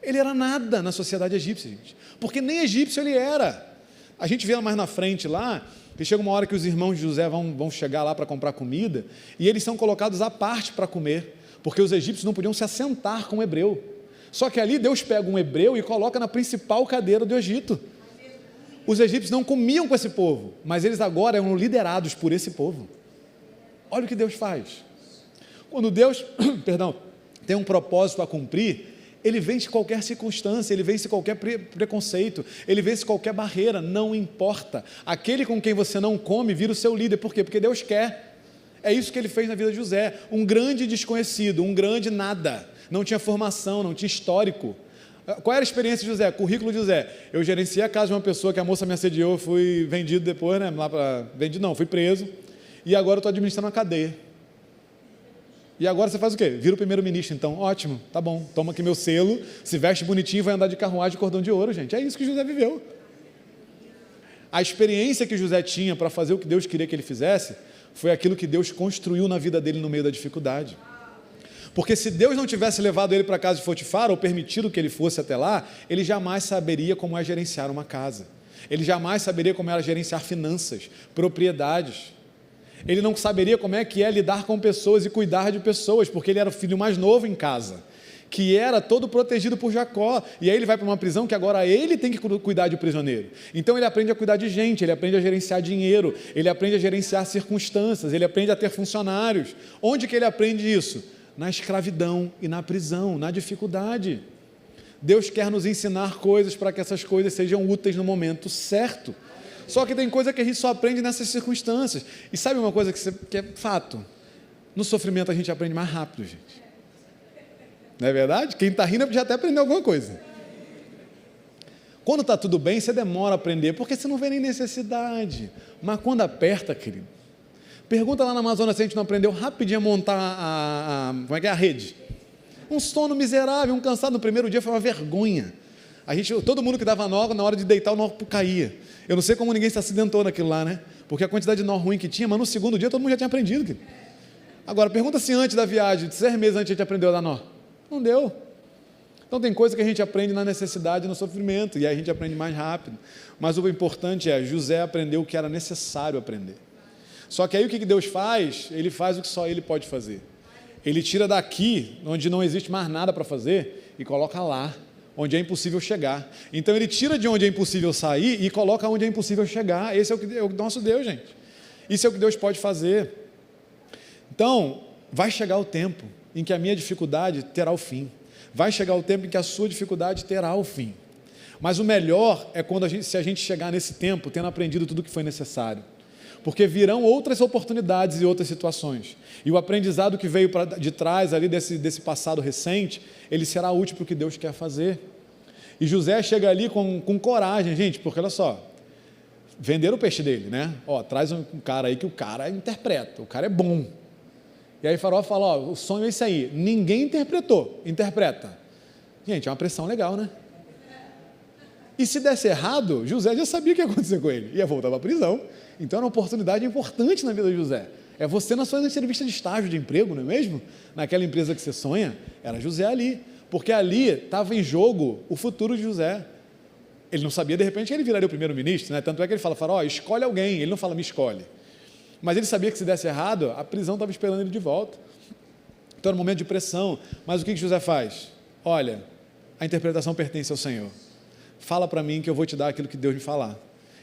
Ele era nada na sociedade egípcia, gente, porque nem egípcio ele era. A gente vê mais na frente lá, que chega uma hora que os irmãos de José vão chegar lá para comprar comida, e eles são colocados à parte para comer, porque os egípcios não podiam se assentar com o hebreu. Só que ali Deus pega um hebreu e coloca na principal cadeira do Egito. Os egípcios não comiam com esse povo, mas eles agora eram liderados por esse povo. Olha o que Deus faz. Quando Deus, tem um propósito a cumprir, Ele vence qualquer circunstância, Ele vence qualquer preconceito, Ele vence qualquer barreira, não importa. Aquele com quem você não come vira o seu líder. Por quê? Porque Deus quer. É isso que ele fez na vida de José, um grande desconhecido, um grande nada, não tinha formação, não tinha histórico. Qual era a experiência de José? Currículo de José: eu gerenciei a casa de uma pessoa que a moça me assediou, fui vendido depois, né, fui preso, e agora eu estou administrando uma cadeia. E agora você faz o quê? Vira o primeiro-ministro, então, ótimo, tá bom, toma aqui meu selo, se veste bonitinho e vai andar de carruagem de cordão de ouro, gente, é isso que José viveu. A experiência que José tinha para fazer o que Deus queria que ele fizesse, foi aquilo que Deus construiu na vida dele no meio da dificuldade. Porque se Deus não tivesse levado ele para a casa de Potifar, ou permitido que ele fosse até lá, ele jamais saberia como é gerenciar uma casa. Ele jamais saberia como era gerenciar finanças, propriedades. Ele não saberia como é que é lidar com pessoas e cuidar de pessoas, porque ele era o filho mais novo em casa, que era todo protegido por Jacó, e aí ele vai para uma prisão que agora ele tem que cuidar de prisioneiro. Então ele aprende a cuidar de gente, ele aprende a gerenciar dinheiro, ele aprende a gerenciar circunstâncias, ele aprende a ter funcionários. Onde que ele aprende isso? Na escravidão e na prisão, na dificuldade. Deus quer nos ensinar coisas para que essas coisas sejam úteis no momento certo. Só que tem coisa que a gente só aprende nessas circunstâncias. E sabe uma coisa que é fato? No sofrimento a gente aprende mais rápido, gente. Não é verdade? Quem está rindo já até aprendeu alguma coisa. Quando está tudo bem, você demora a aprender, porque você não vê nem necessidade. Mas quando aperta, querido, Pergunta lá na Amazônia se a gente não aprendeu rapidinho a montar como é que é a rede. Um sono miserável, um cansado no primeiro dia foi uma vergonha. Todo mundo que dava nó, na hora de deitar o nó caía. Eu não sei como ninguém se acidentou naquilo lá, né? Porque a quantidade de nó ruim que tinha, mas no segundo dia todo mundo já tinha aprendido. Querido. Agora, pergunta se antes da viagem, 6 meses antes a gente aprendeu a dar nó. Não deu. Então tem coisa que a gente aprende na necessidade e no sofrimento, e aí a gente aprende mais rápido. Mas o importante é, José aprendeu o que era necessário aprender. Só que aí o que Deus faz? Ele faz o que só Ele pode fazer. Ele tira daqui, onde não existe mais nada para fazer, e coloca lá, onde é impossível chegar. Então ele tira de onde é impossível sair e coloca onde é impossível chegar. Esse é o nosso Deus, gente. Isso é o que Deus pode fazer. Então, vai chegar o tempo em que a minha dificuldade terá o fim. Vai chegar o tempo em que a sua dificuldade terá o fim. Mas o melhor é se a gente chegar nesse tempo tendo aprendido tudo o que foi necessário. Porque virão outras oportunidades e outras situações. E o aprendizado que veio de trás ali desse passado recente, ele será útil para o que Deus quer fazer. E José chega ali com coragem, gente, porque olha só, venderam o peixe dele, né? Traz um cara aí que o cara interpreta, o cara é bom. E aí Faraó fala, o sonho é isso aí, ninguém interpreta. Gente, é uma pressão legal, né? E se desse errado, José já sabia o que ia acontecer com ele, ia voltar para a prisão. Então era uma oportunidade importante na vida de José. É você na sua entrevista de estágio de emprego, não é mesmo? Naquela empresa que você sonha, era José ali. Porque ali estava em jogo o futuro de José. Ele não sabia, de repente, que ele viraria o primeiro-ministro, né? Tanto é que ele fala, escolhe alguém. Ele não fala, me escolhe. Mas ele sabia que se desse errado, a prisão estava esperando ele de volta. Então era um momento de pressão. Mas o que José faz? Olha, a interpretação pertence ao Senhor. Fala para mim que eu vou te dar aquilo que Deus me falar.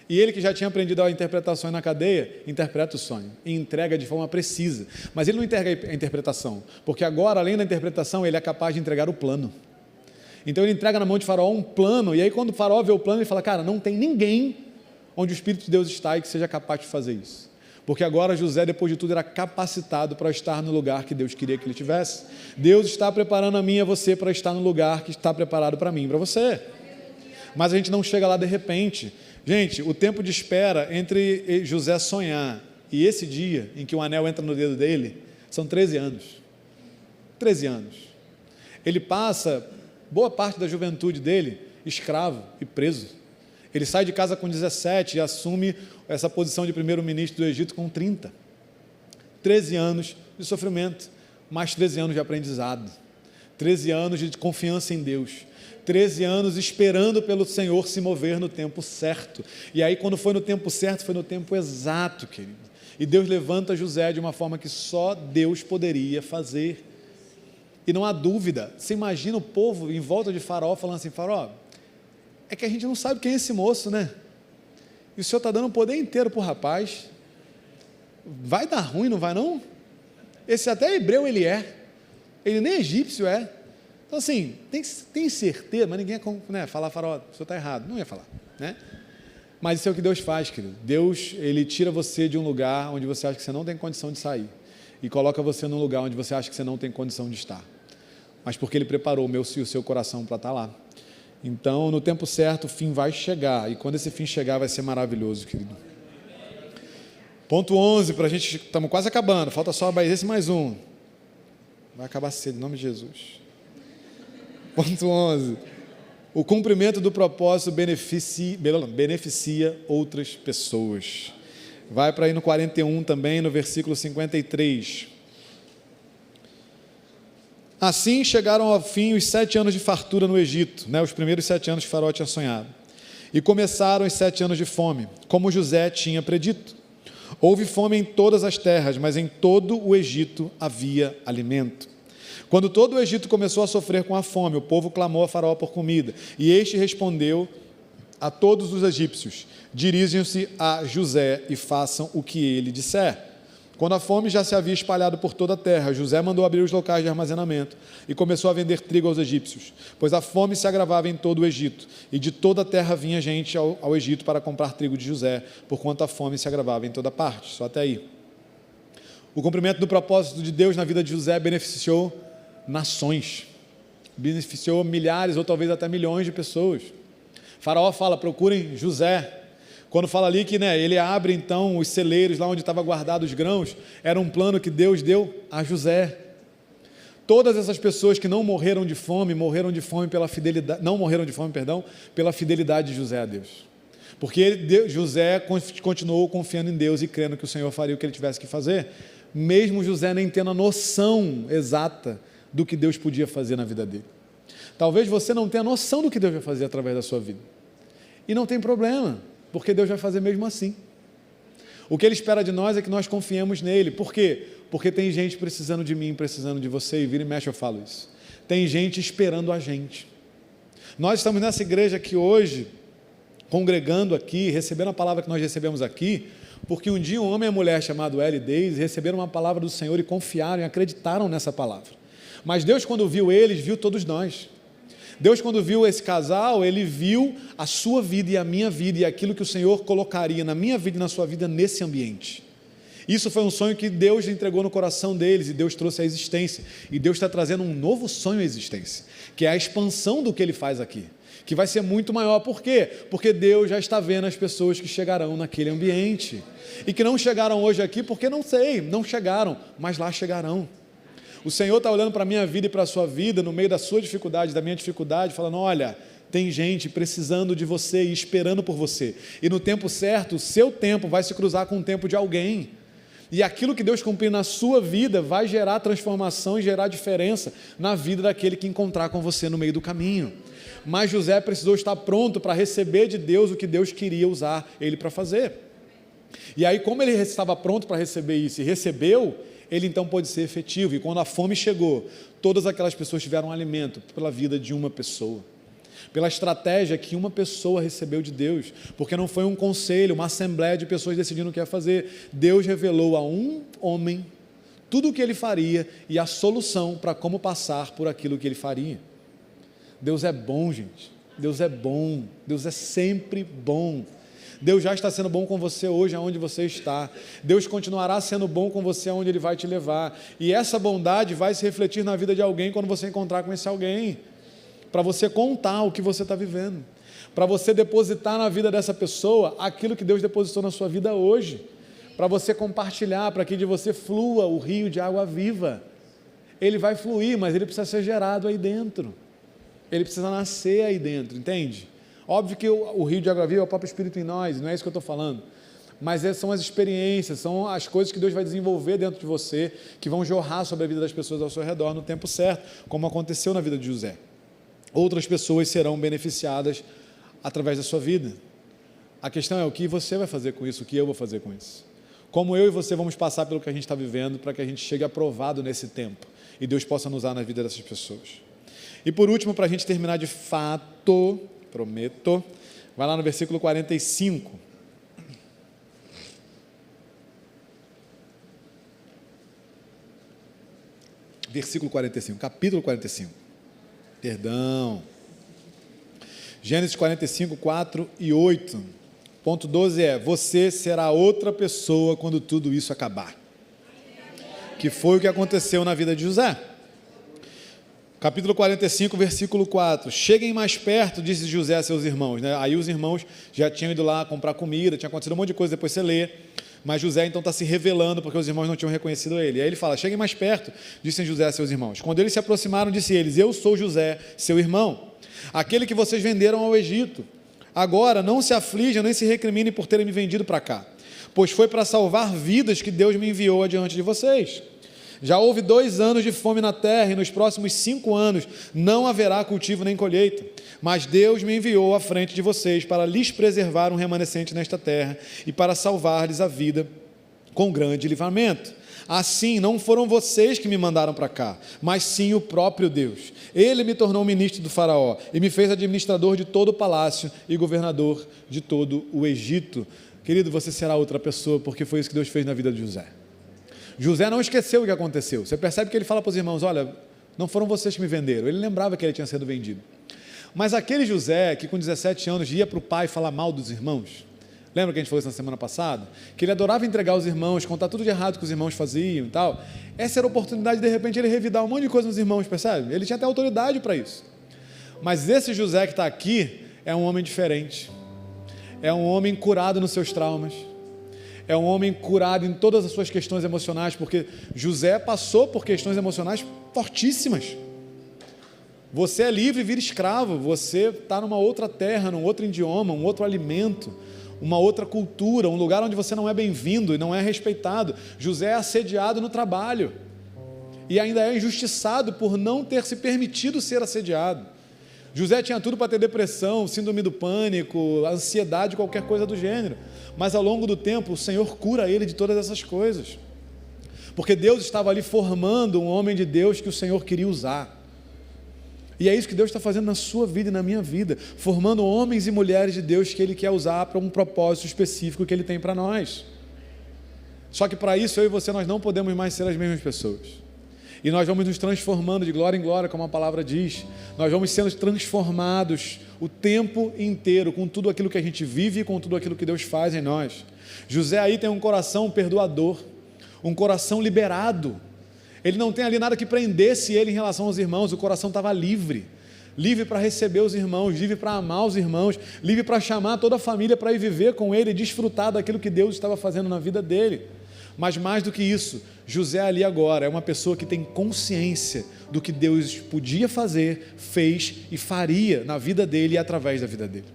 E ele que já tinha aprendido a interpretação na cadeia, interpreta o sonho e entrega de forma precisa. Mas ele não entrega a interpretação, porque agora, além da interpretação, ele é capaz de entregar o plano. Então ele entrega na mão de Faraó um plano, e aí quando o Faraó vê o plano, ele fala, cara, não tem ninguém onde o Espírito de Deus está e que seja capaz de fazer isso. Porque agora José, depois de tudo, era capacitado para estar no lugar que Deus queria que ele tivesse. Deus está preparando a mim e a você para estar no lugar que está preparado para mim e para você. Mas a gente não chega lá de repente. Gente, o tempo de espera entre José sonhar e esse dia em que o anel entra no dedo dele, são 13 anos. 13 anos. Ele passa boa parte da juventude dele escravo e preso. Ele sai de casa com 17 e assume essa posição de primeiro-ministro do Egito com 30. 13 anos de sofrimento, mais 13 anos de aprendizado. 13 anos de confiança em Deus. 13 anos esperando pelo Senhor se mover no tempo certo. E aí, quando foi no tempo certo, foi no tempo exato, querido. E Deus levanta José de uma forma que só Deus poderia fazer. E não há dúvida, você imagina o povo em volta de Faraó falando assim, Faraó, é que a gente não sabe quem é esse moço, né? E o Senhor está dando o poder inteiro para o rapaz. Vai dar ruim, não vai não? Esse até hebreu ele é. Ele nem egípcio é. Então assim, tem certeza, mas ninguém ia falar, Faraó, o senhor está errado. Não ia falar, né? Mas isso é o que Deus faz, querido. Deus, Ele tira você de um lugar onde você acha que você não tem condição de sair e coloca você num lugar onde você acha que você não tem condição de estar. Mas porque Ele preparou o meu e o seu coração para estar lá. Então, no tempo certo, o fim vai chegar. E quando esse fim chegar, vai ser maravilhoso, querido. Ponto 11, para a gente, estamos quase acabando. Falta só esse mais um. Vai acabar cedo, em nome de Jesus. Ponto 11. O cumprimento do propósito beneficia outras pessoas. Vai para aí no 41 também, no versículo 53. Assim chegaram ao fim os 7 anos de fartura no Egito, né? Os primeiros 7 anos que Faraó tinha sonhado. E começaram os 7 anos de fome, como José tinha predito. Houve fome em todas as terras, mas em todo o Egito havia alimento. Quando todo o Egito começou a sofrer com a fome, o povo clamou a Faraó por comida, e este respondeu a todos os egípcios: dirijam-se a José e façam o que ele disser. Quando a fome já se havia espalhado por toda a terra, José mandou abrir os locais de armazenamento e começou a vender trigo aos egípcios, pois a fome se agravava em todo o Egito, e de toda a terra vinha gente ao Egito para comprar trigo de José, porquanto a fome se agravava em toda parte. Só até aí. O cumprimento do propósito de Deus na vida de José beneficiou nações, beneficiou milhares ou talvez até milhões de pessoas. Faraó fala, procurem José, Quando fala ali que, né, ele abre então os celeiros lá onde estava guardado os grãos, era um plano que Deus deu a José. Todas essas pessoas que não morreram de fome pela fidelidade, não morreram de fome, perdão, pela fidelidade de José a Deus. Porque José continuou confiando em Deus e crendo que o Senhor faria o que ele tivesse que fazer, mesmo José nem tendo a noção exata do que Deus podia fazer na vida dele. Talvez você não tenha noção do que Deus vai fazer através da sua vida. E não tem problema, porque Deus vai fazer mesmo assim. O que Ele espera de nós é que nós confiemos nele. Por quê? Porque tem gente precisando de mim, precisando de você, e vira e mexe eu falo isso. Tem gente esperando a gente. Nós estamos nessa igreja aqui hoje, congregando aqui, recebendo a palavra que nós recebemos aqui, porque um dia um homem e uma mulher chamado L. Days receberam uma palavra do Senhor e confiaram e acreditaram nessa palavra. Mas Deus, quando viu eles, viu todos nós. Deus, quando viu esse casal, Ele viu a sua vida e a minha vida e aquilo que o Senhor colocaria na minha vida e na sua vida nesse ambiente. Isso foi um sonho que Deus entregou no coração deles e Deus trouxe à existência. E Deus está trazendo um novo sonho à existência, que é a expansão do que Ele faz aqui, que vai ser muito maior. Por quê? Porque Deus já está vendo as pessoas que chegarão naquele ambiente e que não chegaram hoje aqui porque não chegaram, mas lá chegarão. O Senhor está olhando para a minha vida e para a sua vida, no meio da sua dificuldade, da minha dificuldade, falando, olha, tem gente precisando de você e esperando por você, e no tempo certo, o seu tempo vai se cruzar com o tempo de alguém, e aquilo que Deus cumprir na sua vida vai gerar transformação e gerar diferença na vida daquele que encontrar com você no meio do caminho. Mas José precisou estar pronto para receber de Deus o que Deus queria usar ele para fazer, e aí como ele estava pronto para receber isso e recebeu, ele então pôde ser efetivo, e quando a fome chegou, todas aquelas pessoas tiveram alimento pela vida de uma pessoa, pela estratégia que uma pessoa recebeu de Deus, porque não foi um conselho, uma assembleia de pessoas decidindo o que ia fazer. Deus revelou a um homem tudo o que ele faria e a solução para como passar por aquilo que ele faria. Deus é bom, gente, Deus é bom, Deus é sempre bom. Deus já está sendo bom com você hoje, aonde você está. Deus continuará sendo bom com você, aonde Ele vai te levar. E essa bondade vai se refletir na vida de alguém quando você encontrar com esse alguém. Para você contar o que você está vivendo. Para você depositar na vida dessa pessoa aquilo que Deus depositou na sua vida hoje. Para você compartilhar, para que de você flua o rio de água viva. Ele vai fluir, mas ele precisa ser gerado aí dentro. Ele precisa nascer aí dentro, entende? Óbvio que o rio de água viva é o próprio Espírito em nós, não é isso que eu estou falando, mas são as experiências, são as coisas que Deus vai desenvolver dentro de você, que vão jorrar sobre a vida das pessoas ao seu redor no tempo certo, como aconteceu na vida de José. Outras pessoas serão beneficiadas através da sua vida. A questão é o que você vai fazer com isso, o que eu vou fazer com isso. Como eu e você vamos passar pelo que a gente está vivendo, para que a gente chegue aprovado nesse tempo, e Deus possa nos usar na vida dessas pessoas. E por último, para a gente terminar de fato, prometo, vai lá no versículo 45. Versículo 45, capítulo 45. Perdão. Gênesis 45, 4 e 8. Ponto 12 é: você será outra pessoa quando tudo isso acabar. Que foi o que aconteceu na vida de José. Capítulo 45, versículo 4. Cheguem mais perto, disse José a seus irmãos. Aí os irmãos já tinham ido lá comprar comida, tinha acontecido um monte de coisa, depois você lê. Mas José então está se revelando, porque os irmãos não tinham reconhecido ele. E aí ele fala: cheguem mais perto, disse José a seus irmãos. Quando eles se aproximaram, disse eles: eu sou José, seu irmão, aquele que vocês venderam ao Egito. Agora não se aflijam, nem se recriminem por terem me vendido para cá, pois foi para salvar vidas que Deus me enviou adiante de vocês. Já houve 2 anos de fome na terra, e nos próximos 5 anos não haverá cultivo nem colheita. Mas Deus me enviou à frente de vocês para lhes preservar um remanescente nesta terra e para salvar-lhes a vida com grande livramento. Assim, não foram vocês que me mandaram para cá, mas sim o próprio Deus. Ele me tornou ministro do faraó e me fez administrador de todo o palácio e governador de todo o Egito. Querido, você será outra pessoa, porque foi isso que Deus fez na vida de José. José não esqueceu o que aconteceu. Você percebe que ele fala para os irmãos: olha, não foram vocês que me venderam. Ele lembrava que ele tinha sido vendido. Mas aquele José, que com 17 anos ia para o pai falar mal dos irmãos, lembra que a gente falou isso na semana passada? Que ele adorava entregar os irmãos, contar tudo de errado que os irmãos faziam e tal. Essa era a oportunidade de repente ele revidar um monte de coisa nos irmãos, percebe? Ele tinha até autoridade para isso. Mas esse José que está aqui é um homem diferente. é um homem curado nos seus traumas, é um homem curado em todas as suas questões emocionais, porque José passou por questões emocionais fortíssimas. Você é livre e vira escravo, você está numa outra terra, num outro idioma, um outro alimento, uma outra cultura, um lugar onde você não é bem-vindo e não é respeitado. José é assediado no trabalho e ainda é injustiçado por não ter se permitido ser assediado. José tinha tudo para ter depressão, síndrome do pânico, ansiedade, qualquer coisa do gênero, mas ao longo do tempo o Senhor cura ele de todas essas coisas, porque Deus estava ali formando um homem de Deus que o Senhor queria usar. E é isso que Deus está fazendo na sua vida e na minha vida, formando homens e mulheres de Deus que Ele quer usar para um propósito específico que Ele tem para nós. Só que para isso, eu e você, nós não podemos mais ser as mesmas pessoas. E nós vamos nos transformando de glória em glória, como a palavra diz. Nós vamos sendo transformados o tempo inteiro, com tudo aquilo que a gente vive e com tudo aquilo que Deus faz em nós. José aí tem um coração perdoador, um coração liberado. Ele não tem ali nada que prendesse ele em relação aos irmãos, o coração estava livre, livre para receber os irmãos, livre para amar os irmãos, livre para chamar toda a família para ir viver com ele e desfrutar daquilo que Deus estava fazendo na vida dele. Mas mais do que isso, José ali agora é uma pessoa que tem consciência do que Deus podia fazer, fez e faria na vida dele e através da vida dele.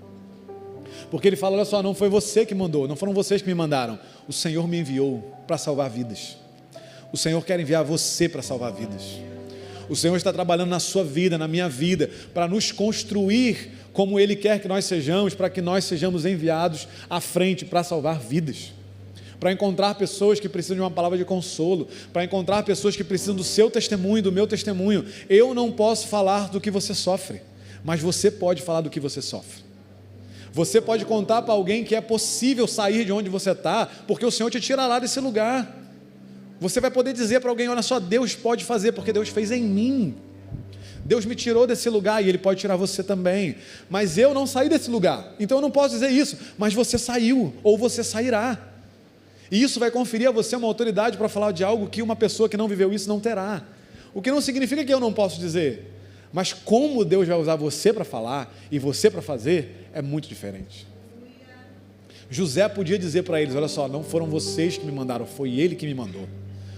Porque ele fala, olha só, não foi você que mandou, não foram vocês que me mandaram, o Senhor me enviou para salvar vidas. O Senhor quer enviar você para salvar vidas. O Senhor está trabalhando na sua vida, na minha vida, para nos construir como Ele quer que nós sejamos, para que nós sejamos enviados à frente para salvar vidas, para encontrar pessoas que precisam de uma palavra de consolo, para encontrar pessoas que precisam do seu testemunho, do meu testemunho. Eu não posso falar do que você sofre, mas você pode falar do que você sofre. Você pode contar para alguém que é possível sair de onde você está, porque o Senhor te tirará desse lugar. Você vai poder dizer para alguém, olha só, Deus pode fazer, porque Deus fez em mim. Deus me tirou desse lugar e Ele pode tirar você também. Mas eu não saí desse lugar, então eu não posso dizer isso, mas você saiu, ou você sairá. E isso vai conferir a você uma autoridade para falar de algo que uma pessoa que não viveu isso não terá. O que não significa que eu não posso dizer, mas como Deus vai usar você para falar e você para fazer, é muito diferente. José podia dizer para eles, olha só, não foram vocês que me mandaram, foi Ele que me mandou.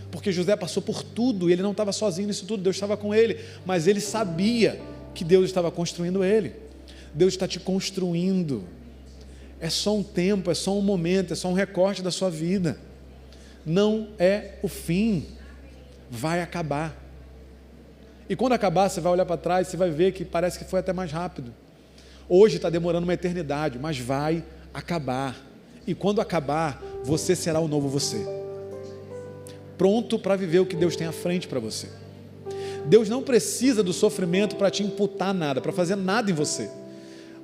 Porque José passou por tudo, e ele não estava sozinho nisso tudo, Deus estava com ele, mas ele sabia que Deus estava construindo ele. Deus está te construindo. É só um tempo, é só um momento, é só um recorte da sua vida. Não é o fim, vai acabar. E quando acabar, você vai olhar para trás, você vai ver que parece que foi até mais rápido. Hoje está demorando uma eternidade, mas vai acabar. E quando acabar, você será o novo você, pronto para viver o que Deus tem à frente para você. Deus não precisa do sofrimento para te imputar nada, para fazer nada em você,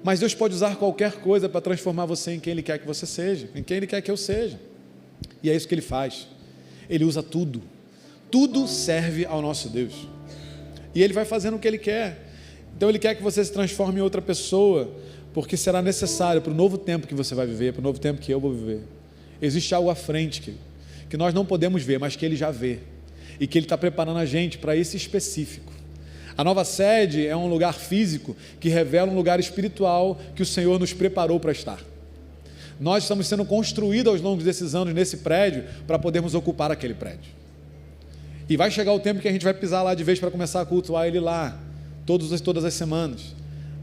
mas Deus pode usar qualquer coisa para transformar você em quem Ele quer que você seja, em quem Ele quer que eu seja. E é isso que Ele faz. Ele usa tudo, tudo serve ao nosso Deus, e Ele vai fazendo o que Ele quer. Então Ele quer que você se transforme em outra pessoa, porque será necessário para o novo tempo que você vai viver, para o novo tempo que eu vou viver. Existe algo à frente que nós não podemos ver, mas que Ele já vê, e que Ele está preparando a gente para esse específico. A nova sede é um lugar físico que revela um lugar espiritual que o Senhor nos preparou para estar. Nós estamos sendo construídos ao longo desses anos nesse prédio para podermos ocupar aquele prédio. E vai chegar o tempo que a gente vai pisar lá de vez para começar a cultuar Ele lá, todas as semanas.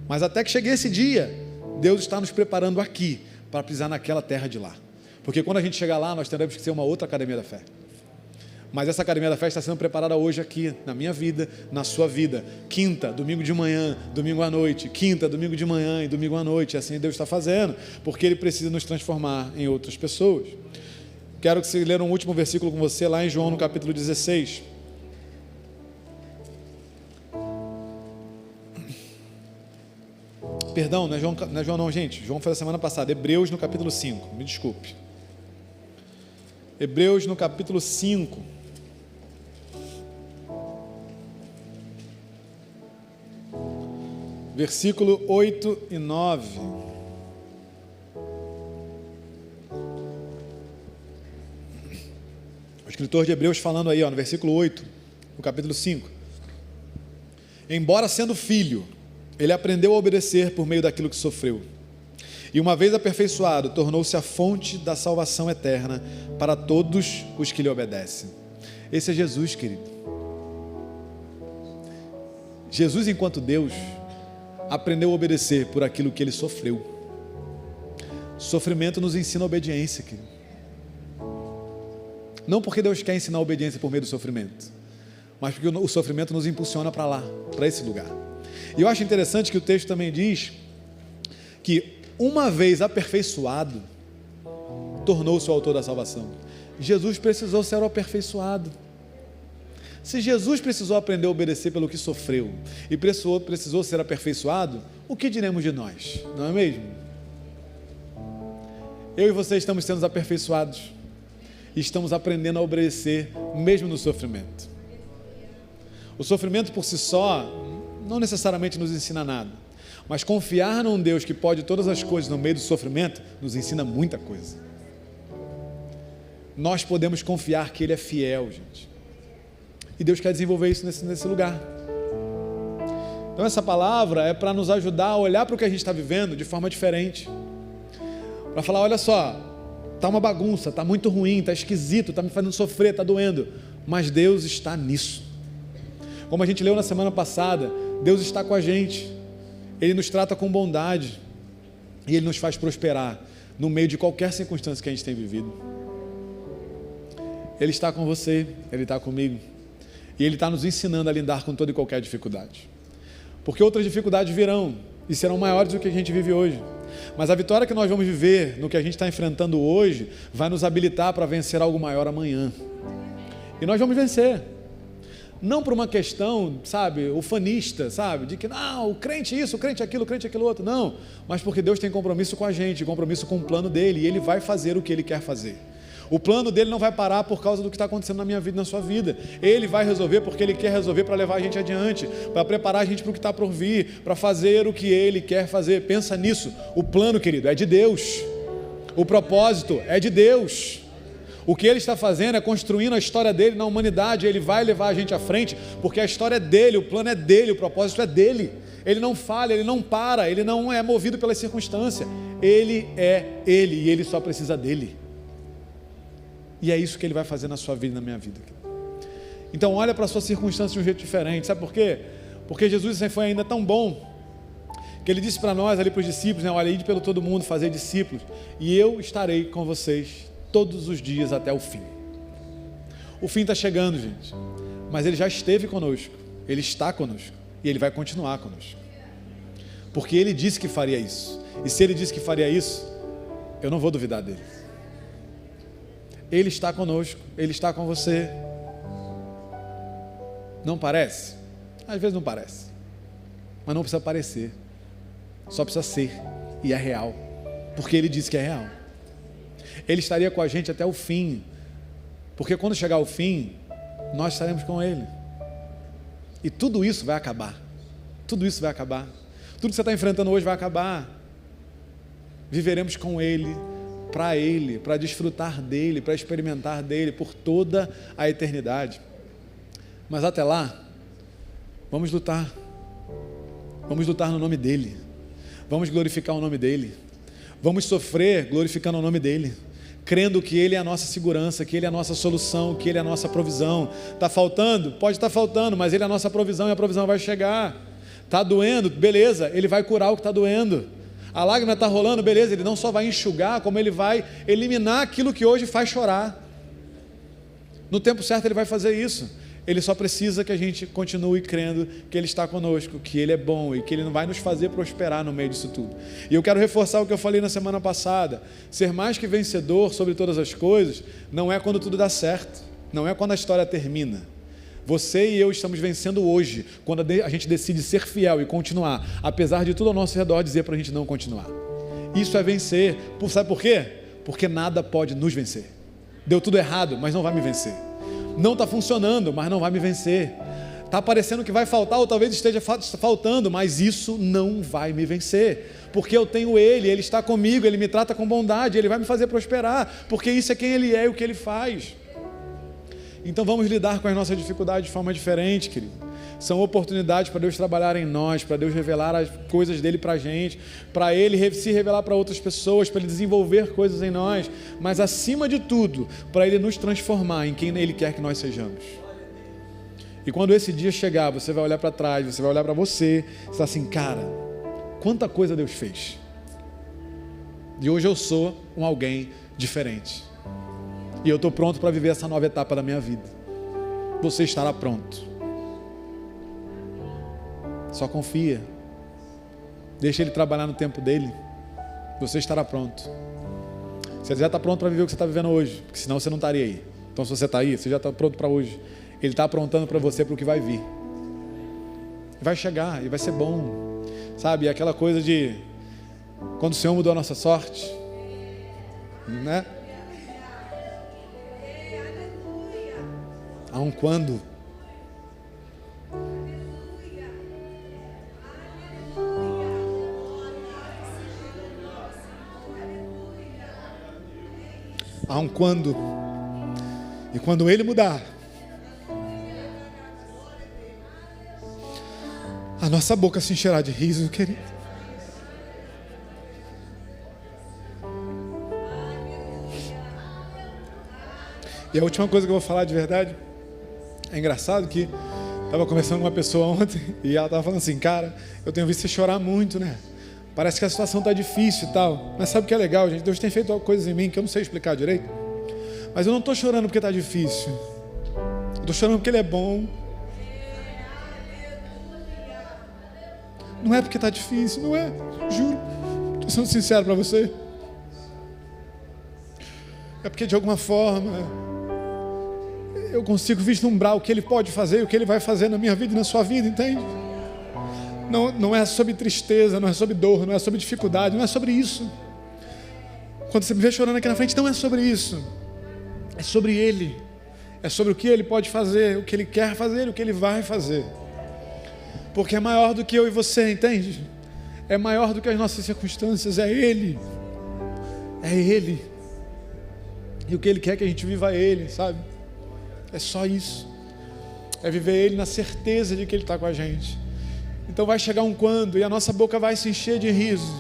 Mas até que chegue esse dia, Deus está nos preparando aqui para pisar naquela terra de lá. Porque quando a gente chegar lá, nós teremos que ser uma outra academia da fé. Mas essa academia da fé está sendo preparada hoje aqui, na minha vida, na sua vida. Quinta, domingo de manhã, domingo à noite. Quinta, domingo de manhã e domingo à noite. Assim Deus está fazendo, porque Ele precisa nos transformar em outras pessoas. Quero que você leia um último versículo com você, lá em João, no capítulo 16. Perdão, não é João não, gente. João foi da semana passada. Hebreus no capítulo 5, me desculpe. Hebreus no capítulo 5. Versículo 8 e 9. O escritor de Hebreus falando aí, no versículo 8, no capítulo 5. Embora sendo filho, ele aprendeu a obedecer por meio daquilo que sofreu. E uma vez aperfeiçoado, tornou-se a fonte da salvação eterna para todos os que lhe obedecem. Esse é Jesus, querido. Jesus, enquanto Deus, aprendeu a obedecer por aquilo que ele sofreu. Sofrimento nos ensina a obediência, querido. Não porque Deus quer ensinar a obediência por meio do sofrimento, mas porque o sofrimento nos impulsiona para lá, para esse lugar. E eu acho interessante que o texto também diz que uma vez aperfeiçoado, tornou-se o autor da salvação. Jesus precisou ser aperfeiçoado. Se Jesus precisou aprender a obedecer pelo que sofreu e precisou ser aperfeiçoado, o que diremos de nós? Não é mesmo? Eu e você estamos sendo aperfeiçoados e estamos aprendendo a obedecer mesmo no sofrimento. O sofrimento por si só não necessariamente nos ensina nada, mas confiar num Deus que pode todas as coisas no meio do sofrimento nos ensina muita coisa. Nós podemos confiar que Ele é fiel, gente. E Deus quer desenvolver isso nesse lugar. Então essa palavra é para nos ajudar a olhar para o que a gente está vivendo de forma diferente. Para falar, olha só, está uma bagunça, está muito ruim, está esquisito, está me fazendo sofrer, está doendo. Mas Deus está nisso. Como a gente leu na semana passada, Deus está com a gente. Ele nos trata com bondade. E Ele nos faz prosperar no meio de qualquer circunstância que a gente tem vivido. Ele está com você, Ele está comigo. E Ele está nos ensinando a lidar com toda e qualquer dificuldade. Porque outras dificuldades virão e serão maiores do que a gente vive hoje. Mas a vitória que nós vamos viver no que a gente está enfrentando hoje vai nos habilitar para vencer algo maior amanhã. E nós vamos vencer. Não por uma questão, sabe, ufanista, sabe, de que não, o crente isso, o crente aquilo outro, não. Mas porque Deus tem compromisso com a gente, compromisso com o plano dEle, e Ele vai fazer o que Ele quer fazer. O plano dEle não vai parar por causa do que está acontecendo na minha vida e na sua vida. Ele vai resolver porque Ele quer resolver para levar a gente adiante, para preparar a gente para o que está por vir, para fazer o que Ele quer fazer. Pensa nisso. O plano, querido, é de Deus. O propósito é de Deus. O que Ele está fazendo é construindo a história dEle na humanidade. Ele vai levar a gente à frente, porque a história é dEle, o plano é dEle, o propósito é dEle. Ele não falha, Ele não para, Ele não é movido pela circunstância. Ele é Ele e Ele só precisa dEle. E é isso que Ele vai fazer na sua vida e na minha vida. Então olha para a sua circunstância de um jeito diferente. Sabe por quê? Porque Jesus foi ainda tão bom que Ele disse para nós, ali para os discípulos, né? Olha, ide pelo todo mundo, fazer discípulos, e eu estarei com vocês todos os dias até o fim. O fim está chegando, gente, mas Ele já esteve conosco, Ele está conosco e Ele vai continuar conosco, porque Ele disse que faria isso. E se Ele disse que faria isso, eu não vou duvidar dEle. Ele está conosco, Ele está com você. Não parece? Às vezes não parece, mas não precisa parecer, só precisa ser, e é real, porque Ele disse que é real. Ele estaria com a gente até o fim, porque quando chegar o fim, nós estaremos com Ele, e tudo isso vai acabar, tudo isso vai acabar, tudo que você está enfrentando hoje vai acabar, viveremos com Ele, para desfrutar dEle, para experimentar dEle por toda a eternidade. Mas até lá, vamos lutar no nome dEle, vamos glorificar o nome dEle, vamos sofrer glorificando o nome dEle, crendo que Ele é a nossa segurança, que Ele é a nossa solução, que Ele é a nossa provisão. Está faltando? Pode estar faltando, mas Ele é a nossa provisão e a provisão vai chegar. Está doendo? Beleza, Ele vai curar o que está doendo. A lágrima está rolando, beleza, Ele não só vai enxugar, como Ele vai eliminar aquilo que hoje faz chorar. No tempo certo Ele vai fazer isso. Ele só precisa que a gente continue crendo que Ele está conosco, que Ele é bom e que Ele não vai nos fazer prosperar no meio disso tudo. E eu quero reforçar o que eu falei na semana passada. Ser mais que vencedor sobre todas as coisas não é quando tudo dá certo, não é quando a história termina. Você e eu estamos vencendo hoje, quando a gente decide ser fiel e continuar, apesar de tudo ao nosso redor dizer para a gente não continuar. Isso é vencer. Sabe por quê? Porque nada pode nos vencer. Deu tudo errado, mas não vai me vencer. Não está funcionando, mas não vai me vencer. Está parecendo que vai faltar, ou talvez esteja faltando, mas isso não vai me vencer. Porque eu tenho Ele, Ele está comigo, Ele me trata com bondade, Ele vai me fazer prosperar, porque isso é quem Ele é e o que Ele faz. Então vamos lidar com as nossas dificuldades de forma diferente, querido. são oportunidades para Deus trabalhar em nós, para Deus revelar as coisas dele para a gente, para Ele se revelar para outras pessoas, para Ele desenvolver coisas em nós, mas acima de tudo, para Ele nos transformar em quem Ele quer que nós sejamos. E quando esse dia chegar, você vai olhar para trás, você vai olhar para você, e está assim, cara, quanta coisa Deus fez. E hoje eu sou um alguém diferente. E eu estou pronto para viver essa nova etapa da minha vida. Você estará pronto. Só confia. Deixa Ele trabalhar no tempo dele. Você estará pronto. Você já está pronto para viver o que você está vivendo hoje, porque senão você não estaria aí. Então se você está aí, você já está pronto para hoje. Ele está aprontando para você para o que vai vir. Vai chegar e vai ser bom. Sabe, aquela coisa de quando o Senhor mudou a nossa sorte, né? Há um quando. Há um quando. E quando Ele mudar, a nossa boca se encherá de riso, querido. E a última coisa que eu vou falar de verdade, é engraçado que estava conversando com uma pessoa ontem e ela estava falando assim, cara, eu tenho visto você chorar muito, né? Parece que a situação está difícil e tal. Mas sabe o que é legal, gente? Deus tem feito coisas em mim que eu não sei explicar direito. Mas eu não estou chorando porque está difícil. Eu estou chorando porque Ele é bom. Não é porque está difícil, não é. Juro. Estou sendo sincero para você. É porque de alguma forma eu consigo vislumbrar o que Ele pode fazer, o que Ele vai fazer na minha vida e na sua vida, entende? Não é sobre tristeza, não é sobre dor, não é sobre dificuldade, não é sobre isso. Quando você me vê chorando aqui na frente, não é sobre isso. É sobre Ele. É sobre o que Ele pode fazer, o que Ele quer fazer, o que Ele vai fazer. Porque é maior do que eu e você, entende? É maior do que as nossas circunstâncias, é Ele. É Ele. E o que Ele quer que a gente viva é Ele, sabe? É só isso. É viver Ele na certeza de que Ele está com a gente. Então vai chegar um quando e a nossa boca vai se encher de riso.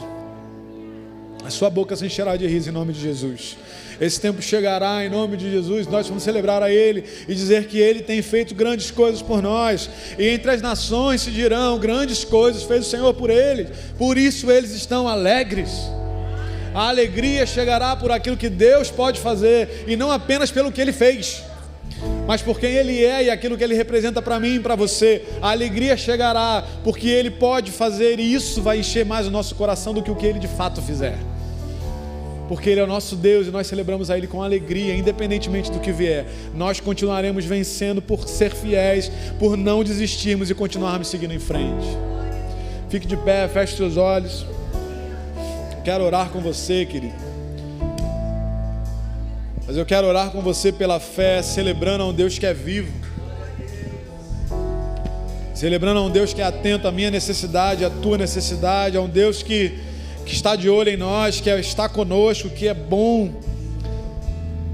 A sua boca se encherá de riso em nome de Jesus. Esse tempo chegará em nome de Jesus. Nós vamos celebrar a Ele e dizer que Ele tem feito grandes coisas por nós. E entre as nações se dirão, grandes coisas fez o Senhor por eles. Por isso eles estão alegres. A alegria chegará por aquilo que Deus pode fazer e não apenas pelo que Ele fez, mas por quem Ele é e aquilo que Ele representa para mim e para você. A alegria chegará porque Ele pode fazer, e isso vai encher mais o nosso coração do que o que Ele de fato fizer. Porque Ele é o nosso Deus e nós celebramos a Ele com alegria, independentemente do que vier. Nós continuaremos vencendo por ser fiéis, por não desistirmos e continuarmos seguindo em frente. Fique de pé, feche seus olhos. Quero orar com você, querido. Mas eu quero orar com você pela fé, celebrando a um Deus que é vivo. Celebrando a um Deus que é atento à minha necessidade, à tua necessidade, a um Deus que está de olho em nós, que está conosco, que é bom.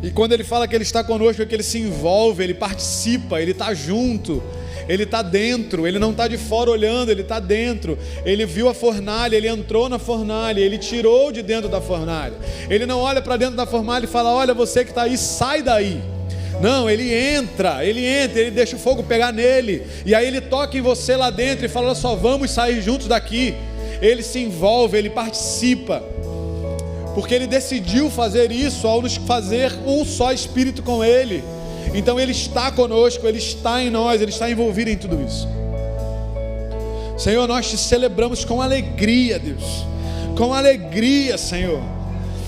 E quando Ele fala que Ele está conosco, é que Ele se envolve, Ele participa, Ele está junto, Ele está dentro, Ele não está de fora olhando, Ele está dentro. Ele viu a fornalha, Ele entrou na fornalha, Ele tirou de dentro da fornalha. Ele não olha para dentro da fornalha e fala, olha você que está aí, sai daí. Não, Ele entra, Ele deixa o fogo pegar nele, e aí Ele toca em você lá dentro e fala, olha só, vamos sair juntos daqui. Ele se envolve, Ele participa, porque Ele decidiu fazer isso ao nos fazer um só espírito com Ele. Então Ele está conosco, Ele está em nós, Ele está envolvido em tudo isso. Senhor, nós te celebramos com alegria, Deus, com alegria, Senhor.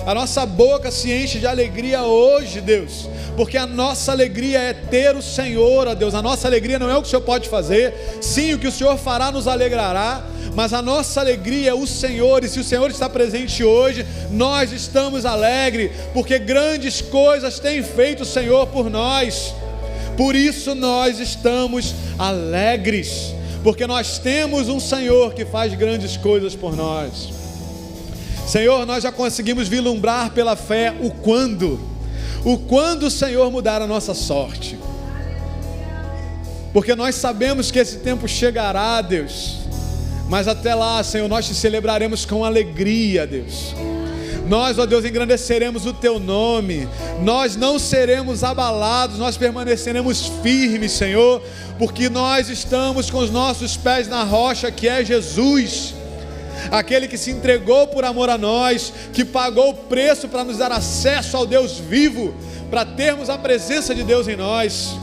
A nossa boca se enche de alegria hoje, Deus, porque a nossa alegria é ter o Senhor, ó Deus. A nossa alegria não é o que o Senhor pode fazer, sim, o que o Senhor fará nos alegrará, mas a nossa alegria é o Senhor, e se o Senhor está presente hoje, nós estamos alegres, porque grandes coisas tem feito o Senhor por nós. Por isso nós estamos alegres, porque nós temos um Senhor que faz grandes coisas por nós. Senhor, nós já conseguimos vislumbrar pela fé o quando o Senhor mudar a nossa sorte. porque nós sabemos que esse tempo chegará, Deus, mas até lá, Senhor, nós te celebraremos com alegria, Deus. Nós, ó Deus, engrandeceremos o Teu nome, nós não seremos abalados, nós permaneceremos firmes, Senhor, porque nós estamos com os nossos pés na rocha, que é Jesus, aquele que se entregou por amor a nós, que pagou o preço para nos dar acesso ao Deus vivo, para termos a presença de Deus em nós.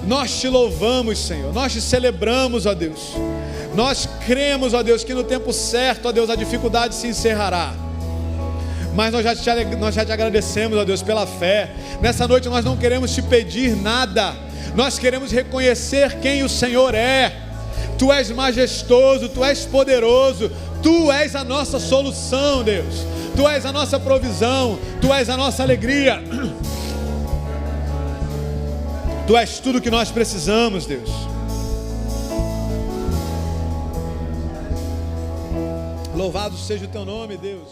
Nós te louvamos, Senhor, nós te celebramos, ó Deus. Nós cremos, ó Deus, que no tempo certo, ó Deus, a dificuldade se encerrará. Mas nós já te agradecemos, ó Deus, pela fé. Nessa noite nós não queremos te pedir nada, nós queremos reconhecer quem o Senhor é. Tu és majestoso, Tu és poderoso, Tu és a nossa solução, Deus. Tu és a nossa provisão, Tu és a nossa alegria. Tu és tudo que nós precisamos, Deus. Louvado seja o Teu nome, Deus.